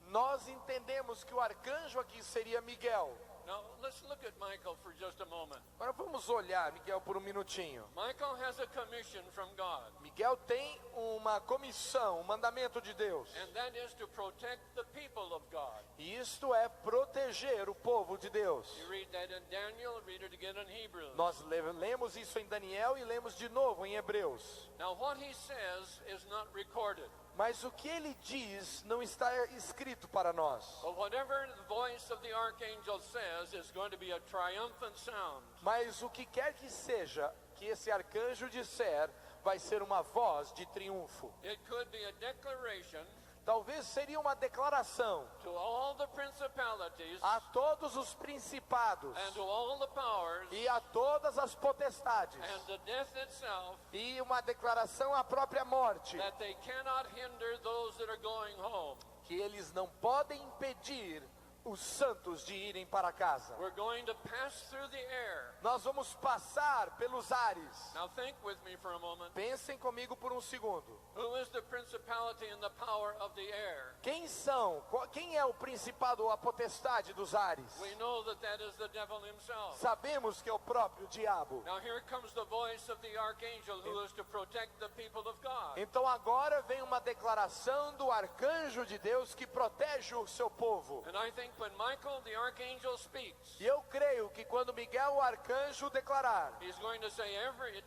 Nós entendemos que o arcanjo aqui seria Miguel. Now, let's look at Michael for just a moment. Agora vamos olhar Miguel por um minutinho. Michael has a commission from God, Miguel tem uma comissão, um mandamento de Deus. and that is to protect the people of God. E isto é proteger o povo de Deus. You read that in Daniel, read it again in Hebrews. Nós lemos isso em Daniel e lemos de novo em Hebreus. Now, what he says is not recorded. Mas o que ele diz não está escrito para nós. But whatever the voice of the archangel says is going to be a triumphant sound. Mas o que quer que seja que esse arcanjo disser, vai ser uma voz de triunfo. It could be a declaration Talvez seria uma declaração to all the principalities a todos os principados and to all the powers e a todas as potestades. and the death itself E uma declaração à própria morte, that they cannot hinder those that are going home. que eles não podem impedir os santos de irem para casa. We're going to pass through the air. Nós vamos passar pelos ares. Now think with me for a moment. Pensem comigo por um segundo. Who is the principality and the power of the air? Quem é o principado ou a potestade dos ares? We know that that is the devil himself. Sabemos que é o próprio diabo. Now here comes the voice of the archangel who is to protect the people of God. Então agora vem uma declaração do arcanjo de Deus que protege o seu povo. And I think when Michael the archangel speaks, E eu creio que quando Miguel o arcanjo declarar, he's going to say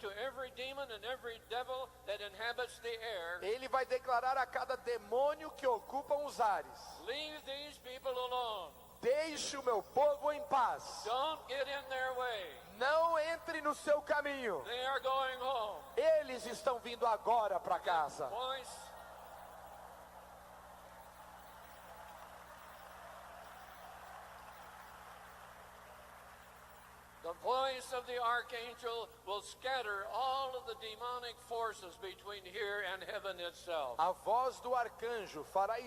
to every demon and every devil that inhabits the air, ele vai declarar a cada demônio que ocupam os ares: leave these people alone. deixe o meu povo em paz. Don't get in their way. Não entre no seu caminho. They are going home. Eles estão vindo agora para casa. The voice of the archangel will scatter all of the demonic forces between here and heaven itself. A voz do arcanjo fará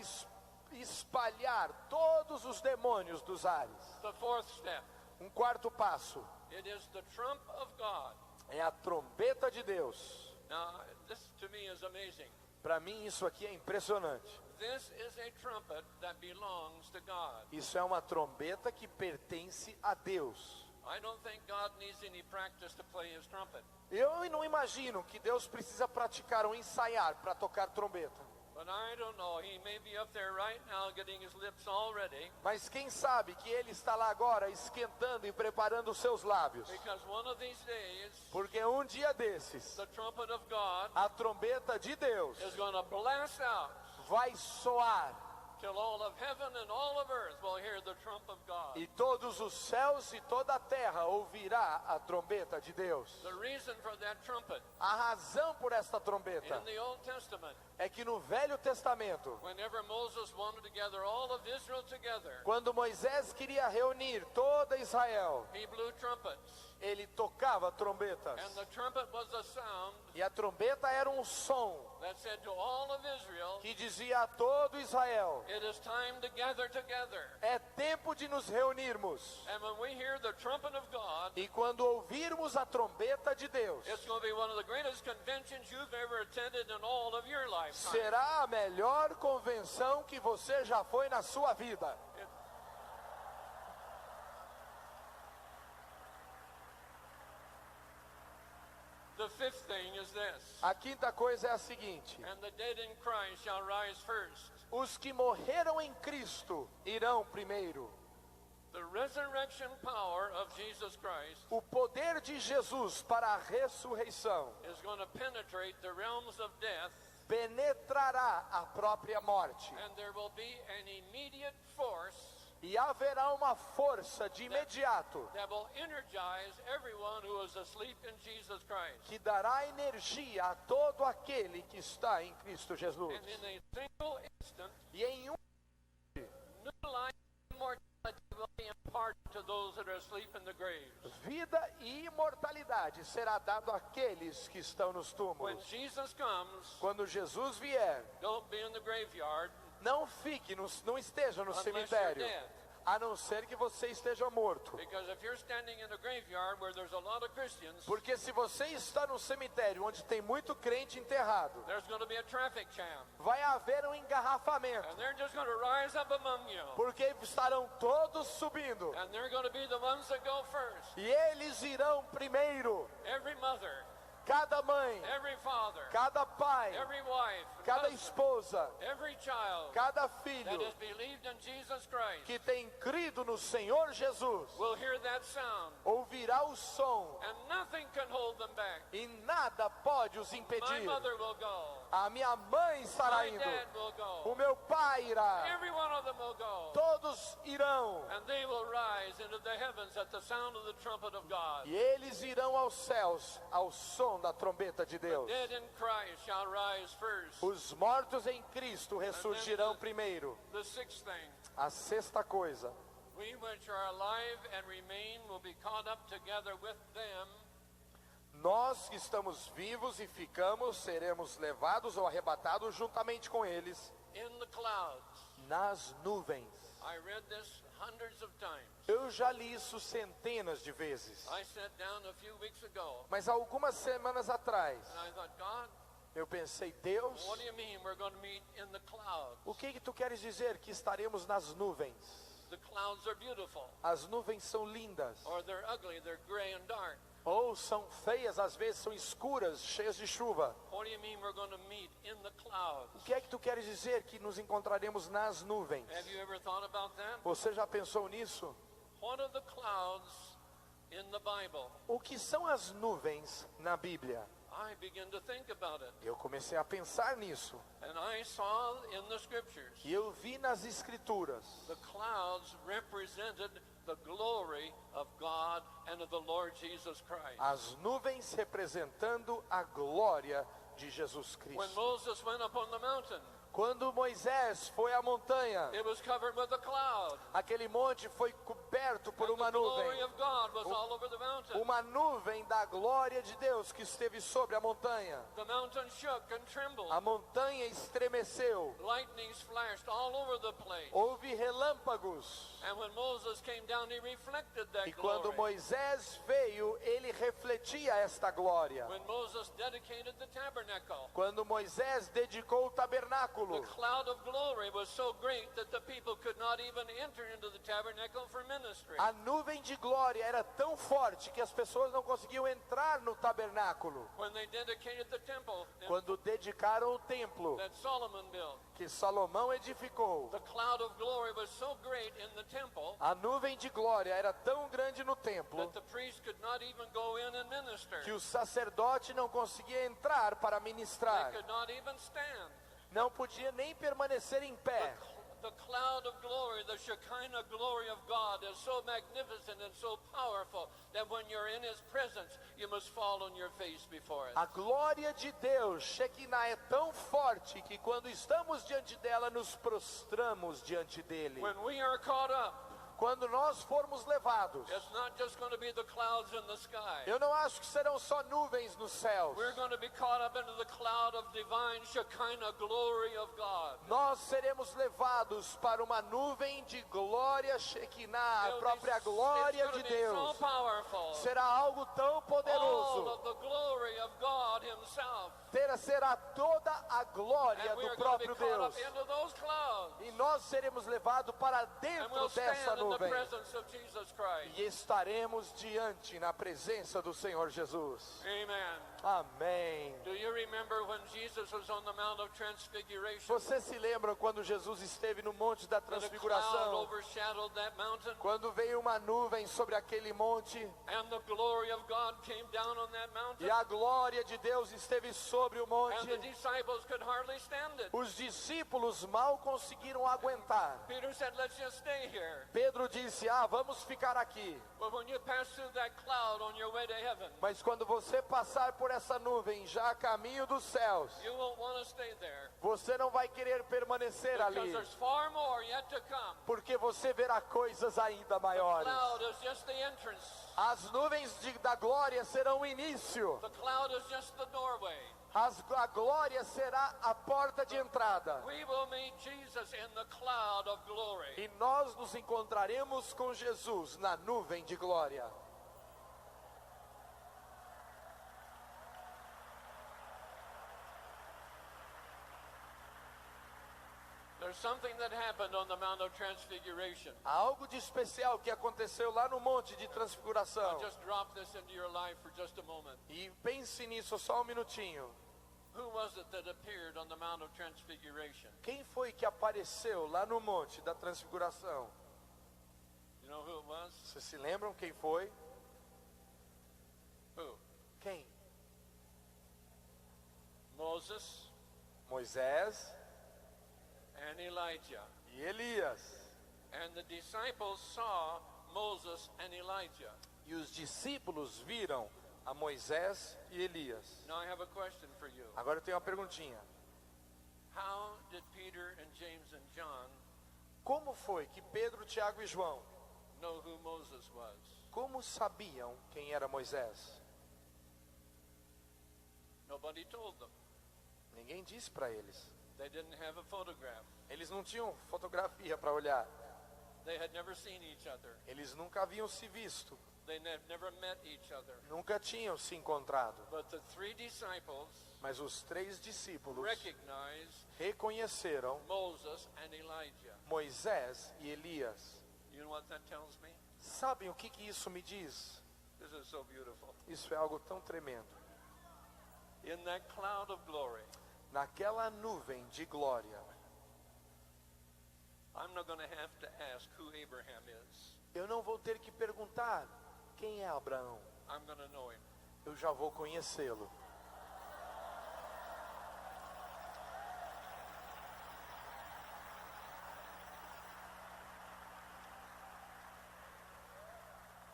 espalhar todos os demônios dos ares. The fourth step, Um quarto passo it is the trump of God. é a trombeta de Deus. Now, this to me is amazing. Para mim isso aqui é impressionante. This is a trumpet that belongs to God. Isso é uma trombeta que pertence a Deus. I don't think God needs any practice to play his trumpet. Eu não imagino que Deus precisa praticar ou ensaiar para tocar trombeta. But I don't know, he may be up there right now getting his lips all ready. Mas quem sabe que ele está lá agora esquentando e preparando os seus lábios. Because one of these days, Porque um dia desses, the trumpet of God a trombeta de Deus is going to blast out vai soar. till all of heaven and all of earth will hear the trump of God. E todos os céus e toda a terra ouvirá a trombeta de Deus. The reason for that trumpet A razão por esta trombeta in the Old Testament, é que no Velho Testamento, whenever Moses wanted to gather all of Israel together, quando Moisés queria reunir toda Israel, he blew trumpets. ele tocava trombetas. And the trumpet was a sound E a trombeta era um som that said to all of Israel, que dizia a todo Israel: it is time to gather together. é tempo de nos reunirmos. And when we hear the trumpet of God, E quando ouvirmos a trombeta de Deus, it's going to be one of the greatest conventions you've ever attended in all of your lifetime. será a melhor convenção que você já foi na sua vida. The fifth thing is this: A quinta coisa é a seguinte: and the dead in Christ shall rise first. os que morreram em Cristo irão primeiro. The resurrection power of Jesus Christ O poder de Jesus para a ressurreição is going to penetrate the realms of death, penetrará a própria morte. and there will be an immediate force E haverá uma força de imediato that will energize everyone who is asleep in Jesus Christ. que dará energia a todo aquele que está em Cristo Jesus. And in a single instant, E em new life and immortality will be imparted to those that are asleep in the graves. vida e imortalidade será dado àqueles que estão nos When túmulos. Jesus comes, Quando Jesus vier, don't be in the graveyard não esteja no unless you're cemitério, dead. a não ser que você esteja morto. Because if you're standing in a graveyard where there's a lot of Christians, Porque se você está num cemitério onde tem muito crente enterrado, there's going to be a traffic jam. vai haver um engarrafamento. And they're just going to rise up among you. Porque estarão todos subindo. And they're going to be the ones that go first. E eles irão primeiro. Every mother, Cada mãe, every father, cada pai, every wife, cada husband, esposa, every child cada that filho has believed in Jesus Christ que tem crido no Senhor Jesus will hear that sound. ouvirá o som And nothing can hold them back. e nada pode os My impedir. mother will go. A minha mãe estará My indo. dad will O go. meu pai irá. Every one of them will go. Todos irão. And they will rise into the heavens at the sound of the trumpet of God. E eles irão aos céus ao som da trombeta de Deus. Dead in Christ shall rise first. Os mortos em Cristo ressurgirão primeiro. The sixth thing, A sexta coisa. we which are alive and remain will be caught up together with them Nós que estamos vivos e ficamos, seremos levados ou arrebatados juntamente com eles in the clouds. nas nuvens. I read this hundreds of times. Eu já li isso centenas de vezes. I sat down a few weeks ago Mas algumas semanas atrás, and I thought, God, eu pensei, Deus, what do you mean we're going to meet in the clouds? o que tu queres dizer que estaremos nas nuvens? The clouds are beautiful, As nuvens são lindas. or they're ugly, they're gray and dark. Ou são feias, às vezes são escuras, cheias de chuva. What do you mean we're going to meet in the clouds? O que é que tu queres dizer que nos encontraremos nas nuvens? Have you ever thought about that? Você já pensou nisso? What are the clouds in the Bible? O que são as nuvens na Bíblia? I began to think about it. Eu comecei a pensar nisso. And I saw in the scriptures, E eu vi nas escrituras. the clouds represented the glory of God and of the Lord Jesus Christ. As nuvens representando a glória de Jesus When Cristo. Moses went up on the mountain, Quando Moisés foi à montanha, it was covered with a cloud. aquele monte foi coberto por And uma the glory nuvem. of God was all over the mountain. Uma nuvem da glória de Deus que esteve sobre a montanha. The mountain shook and trembled. A montanha estremeceu. Lightnings flashed all over the place. Houve relâmpagos. And when Moses came down, he reflected that E quando glory. Moisés veio, ele refletia esta glória. When Moses dedicated the tabernacle, Quando Moisés dedicou o the tabernáculo, cloud of glory was so great that the people could not even enter into the tabernacle for ministry. a nuvem de glória era tão forte que as pessoas não conseguiam entrar no tabernáculo. When they dedicated the temple Quando dedicaram o templo that Solomon built, que Salomão edificou, the cloud of glory was so great in the temple a nuvem de glória era tão grande no templo that the priest could not even go in and minister. que o sacerdote não conseguia entrar para They ministrar. could not even stand. Não podia nem permanecer em pé. The cloud of glory, the Shekinah glory of God is so magnificent and so powerful that when you're in His presence, you must fall on your face before it. A glória de Deus, Shekinah, é tão forte que quando estamos diante dela, nos prostramos diante dele. When we are caught up, Quando nós formos levados, it's not just going to be the clouds in the sky. eu não acho que serão só nuvens nos céus. We're going to be caught up into the cloud of divine Shekinah glory of God. Nós seremos levados para uma nuvem de glória Shekinah, a It'll be- própria glória it's de going to be so Deus. powerful. Será algo tão All poderoso. of the glory of God Himself. Será toda a glória And we do are going to be próprio caught up Deus. into those clouds. E nós seremos levados para And dentro we'll dessa stand in the nuvem. presence of Jesus Christ. E estaremos diante na presença do Senhor Jesus. Amen. Amém. Do you remember when Jesus was on the Mount of Transfiguration? Você se lembra quando Jesus esteve no Monte da That a cloud Transfiguração? overshadowed that mountain, Quando veio uma nuvem sobre aquele monte and the glory of God came down on that mountain, e a glória de Deus esteve sobre o and the monte, disciples could hardly stand it. os discípulos mal conseguiram aguentar. Peter said, "Let's just stay here." Pedro disse: vamos ficar aqui. But when you pass through that cloud on your way to heaven, Mas quando você passar por essa nuvem já a caminho dos céus, you won't want to stay there, você não vai querer permanecer because ali, there's far more yet to come. porque você verá coisas ainda The maiores. cloud is just the entrance. As nuvens da glória serão o início. The cloud is just the doorway. A glória será a porta de entrada. We will meet Jesus in the cloud of glory. E nós nos encontraremos com Jesus na nuvem de glória. There's something that happened on the Mount of Transfiguration. Há algo de especial que aconteceu lá no Monte de Transfiguração. I'll just drop this into your life for just a moment. E pense nisso só um minutinho. Who was it that appeared on the Mount of Transfiguration? Quem foi que apareceu lá no Monte da Transfiguração? You know who it was? Vocês se lembram quem foi? Who? Quem? Moses Moisés and Elijah. e Elias. And the disciples saw Moses and Elijah. E os discípulos viram a Moisés e Elias. Now I have a question for you. Agora eu tenho uma perguntinha. How did Peter and James and John Como foi que Pedro, Tiago e João, know who Moses was? como sabiam quem era Moisés? Nobody told them. Ninguém disse para eles. They didn't have a photograph. Eles não tinham fotografia para olhar. They had never seen each other. Eles nunca haviam se visto. They never met each other. Nunca tinham se encontrado. But the three disciples Mas os três discípulos recognized reconheceram Moses and Elijah. Moisés e Elias. You know what that tells me? Sabem o que isso me diz? This is so beautiful. Isso é algo tão tremendo. In that cloud of glory, Naquela nuvem de glória, I'm not going to have to ask who Abraham is. eu não vou ter que perguntar quem é Abraão. I'm going to know him. Eu já vou conhecê-lo.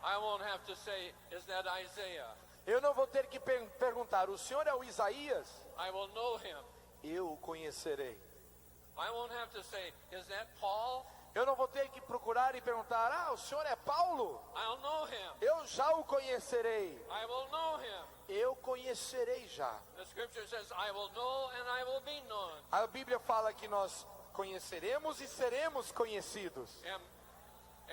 I won't have to say, is that Isaiah? Eu não vou ter que perguntar, o senhor é o Isaías? I will know him. Eu o conhecerei. I won't have to say, is that Paul? Eu não vou ter que procurar e perguntar, o senhor é Paulo? I'll know him. Eu já o conhecerei. I will know him. Eu conhecerei já. The scripture says, I will know and I will be known. A Bíblia fala que nós conheceremos e seremos conhecidos.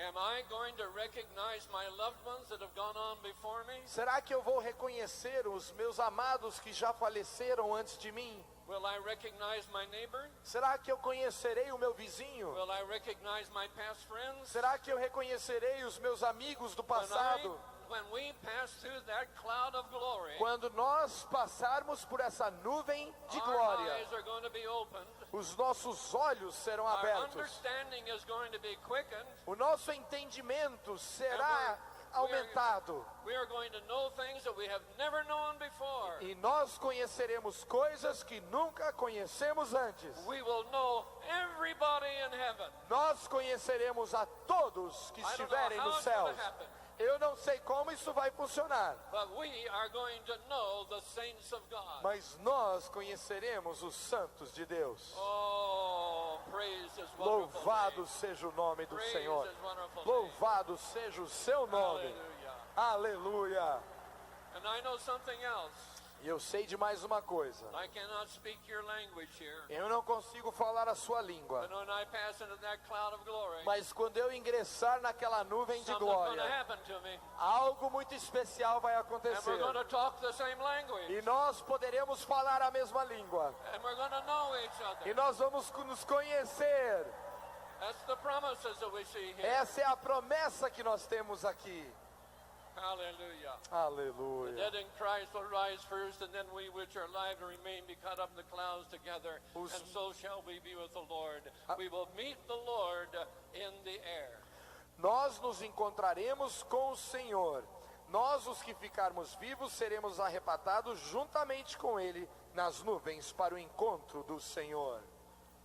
Am I going to recognize my loved ones that have gone on before me? Será que eu vou reconhecer os meus amados que já faleceram antes de mim? Will I recognize my neighbor? Será que eu conhecerei o meu vizinho? Will I recognize my past friends? Será que eu reconhecerei os meus amigos do passado? When we pass through that cloud of glory, Quando nós passarmos por essa nuvem de our glória, eyes are going to be opened. os nossos olhos serão Our abertos. understanding is going to be quickened. O nosso entendimento será aumentado. We are going to know things that we have never known before. E nós conheceremos coisas que nunca conhecemos antes. We will know everybody in heaven. Nós conheceremos a todos que I don't know estiverem how nos it's going céus. to happen, Eu não sei como isso vai funcionar, but we are going to know the saints of God. mas nós conheceremos os santos de Deus. Oh, praise His wonderful Louvado name. seja o nome do Praise Senhor. His wonderful Louvado seja o seu nome. Hallelujah. Aleluia. And I know something else. E eu sei de mais uma coisa. I cannot speak your language here. Eu não consigo falar a sua língua. But when I pass into that cloud of glory, Mas quando eu ingressar naquela nuvem de something's going to glória, happen to me. algo muito especial vai And acontecer. we're going to talk the same language. E nós poderemos falar a mesma língua. And we're going to know each other. E nós vamos nos conhecer. That's the promises that we see here. Essa é a promessa que nós temos aqui. Hallelujah. The Aleluia. dead in Christ will rise first, and then we which are alive and remain be caught up in the clouds together, Os- and so shall we be with the Lord. We will meet the Lord in the air. Nós nos encontraremos com o Senhor. Nós, os que ficarmos vivos, seremos arrebatados juntamente com Ele nas nuvens para o encontro do Senhor.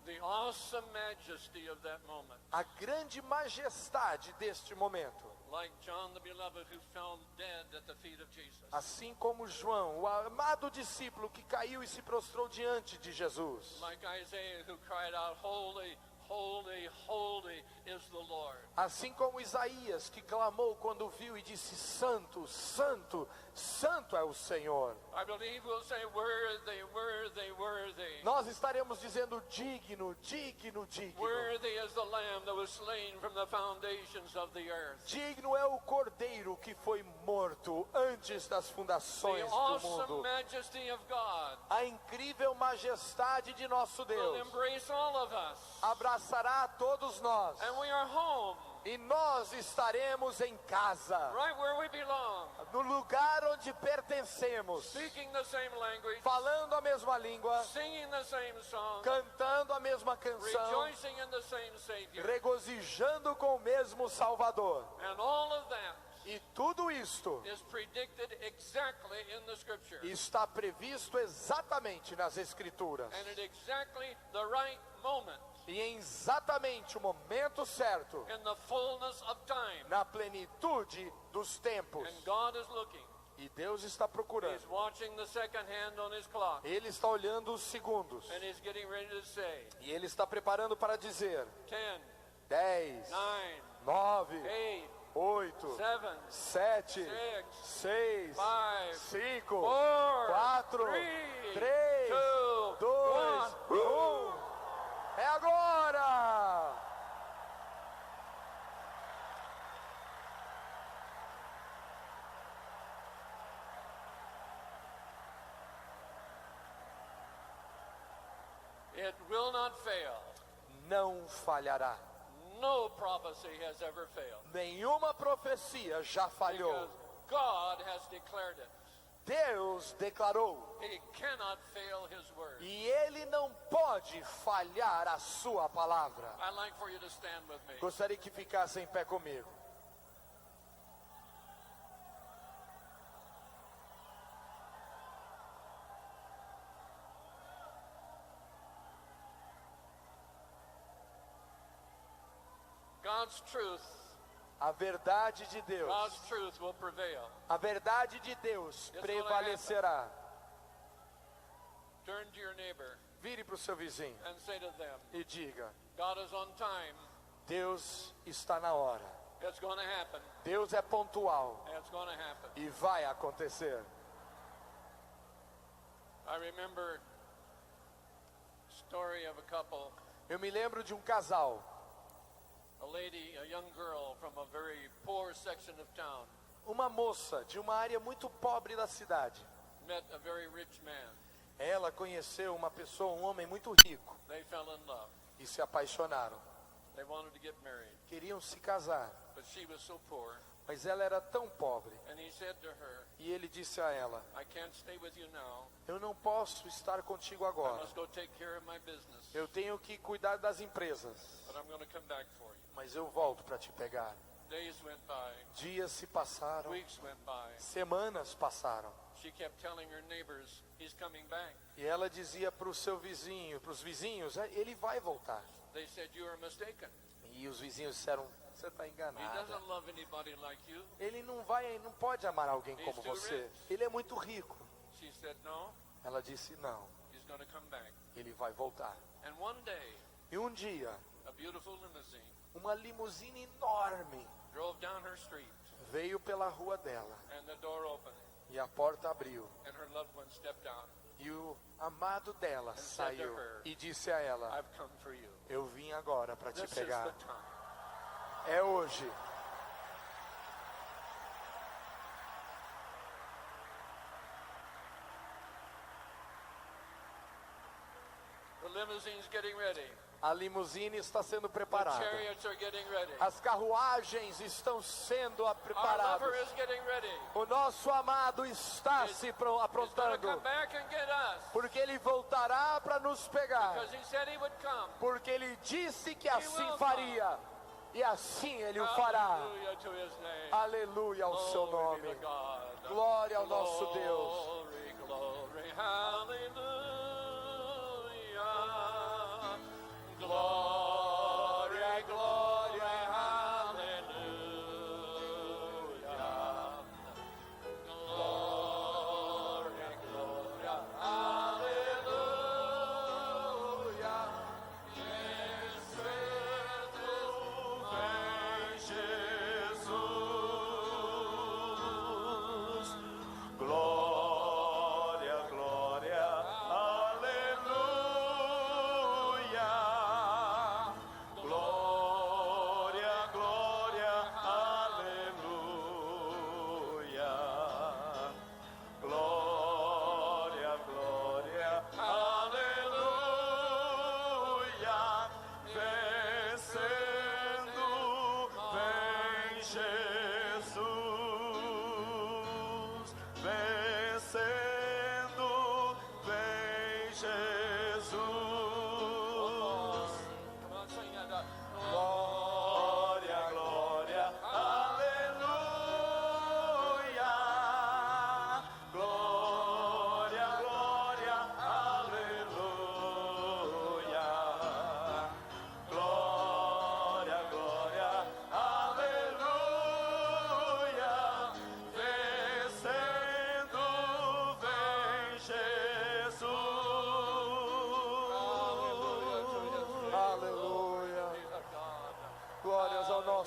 The awesome majesty of that moment. A grande majestade deste momento. Like John the Beloved who fell dead at the feet of Jesus. Assim como João, o amado discípulo que caiu e se prostrou diante de Jesus. Like Isaiah who cried out, Holy, Holy, holy is the Lord. Assim como Isaías, que clamou quando viu e disse: Santo, Santo, Santo é o Senhor. I believe we'll say, worthy, worthy, worthy. Nós estaremos dizendo: digno, digno, digno. Worthy is the Lamb that was slain from the foundations of the earth. Digno é o Cordeiro que foi morto antes das fundações The do awesome mundo. majesty of God A incrível majestade de nosso will Deus embrace all of us. abraçará a todos nós. And we are home, E nós estaremos em casa, right where we belong, no lugar onde pertencemos, speaking the same language, falando a mesma língua, singing the same song, cantando a mesma canção, rejoicing in the same Savior. regozijando com o mesmo Salvador. And all of that E tudo isto is predicted exactly in the Scripture. está previsto exatamente nas Escrituras. And at exactly the right moment, E em exatamente o momento certo, in the fullness of time. na plenitude dos tempos. And God is looking. E Deus está procurando. He's watching the second hand on his clock. Ele está olhando os segundos. And he's getting ready to say, E Ele está preparando para dizer: 10, 10, 9, 9, 8, 8, 7, 7, 6, 6, 5, 5, 4, 4, 3, 2, 2, 1. É agora! It will not fail. Não falhará. No prophecy has ever failed. Nenhuma profecia já falhou. Because God has declared it. Deus declarou. He cannot fail his word. E Ele não pode falhar a sua palavra. I'd like for you to stand with me. Gostaria que ficasse em pé comigo. God's truth, A verdade de Deus, God's truth will prevail. a verdade de Deus It's prevalecerá. Turn to your neighbor Vire para o seu vizinho and say to them, e diga: God is on time. Deus está na hora. It's going to happen. Deus é pontual It's going to happen. e vai acontecer. I remember story of a couple, Eu me lembro de um casal, a lady, a young girl from a very poor section of town, uma moça de uma área muito pobre da cidade. met a very rich man. Ela conheceu uma pessoa, um homem muito rico, They fell in love. e se apaixonaram. They wanted to get married, Queriam se casar, but she was so poor. mas ela era tão pobre. And he said to her, E ele disse a ela: I can't stay with you now. eu não posso estar contigo I agora. must go take care of my business. Eu tenho que cuidar das empresas, But I'm going to come back for you. mas eu volto para te pegar. Days went by. Dias se passaram, Weeks went by. semanas passaram. She kept telling her neighbors, he's coming back. E ela dizia para o seu vizinho, para os vizinhos: ele vai voltar. They said, you are mistaken. E os vizinhos disseram: você está He enganada. doesn't love anybody like you. Ele não pode amar alguém como você. Ele é muito rico. She said, no, Ela disse: não, he's going to come back. ele vai voltar. And one day, E um dia, a beautiful limousine uma limusine enorme drove down her street, veio pela rua dela. and the door opened, E a porta abriu. and her loved one stepped out. E o amado dela said to saiu her, e disse a ela: I've come for you. eu vim agora para te This is pegar. the time. É hoje. The limousine's getting ready. A limusine está sendo The preparada. chariots are getting ready. As carruagens estão sendo Our preparadas. lover is getting ready. O nosso amado está se He's going to aprontando, come back and get us. porque ele voltará para nos pegar, Because he said he would come. porque ele disse que assim will faria, e assim ele o fará. Hallelujah to his name. Aleluia ao seu Glory be nome. to God. Glória ao nosso Deus. Glory, glory, hallelujah. Glory, glory, hallelujah. Glory, glory, hallelujah. Yes,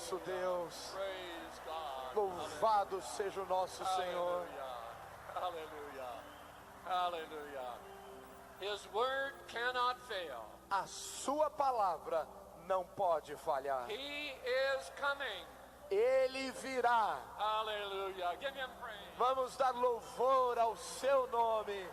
nosso Deus. Praise God. Louvado seja o nosso Senhor. Hallelujah. Hallelujah. His word cannot fail. A sua palavra não pode falhar. He is coming. Ele virá. Hallelujah. Give him praise. Vamos dar louvor ao seu nome.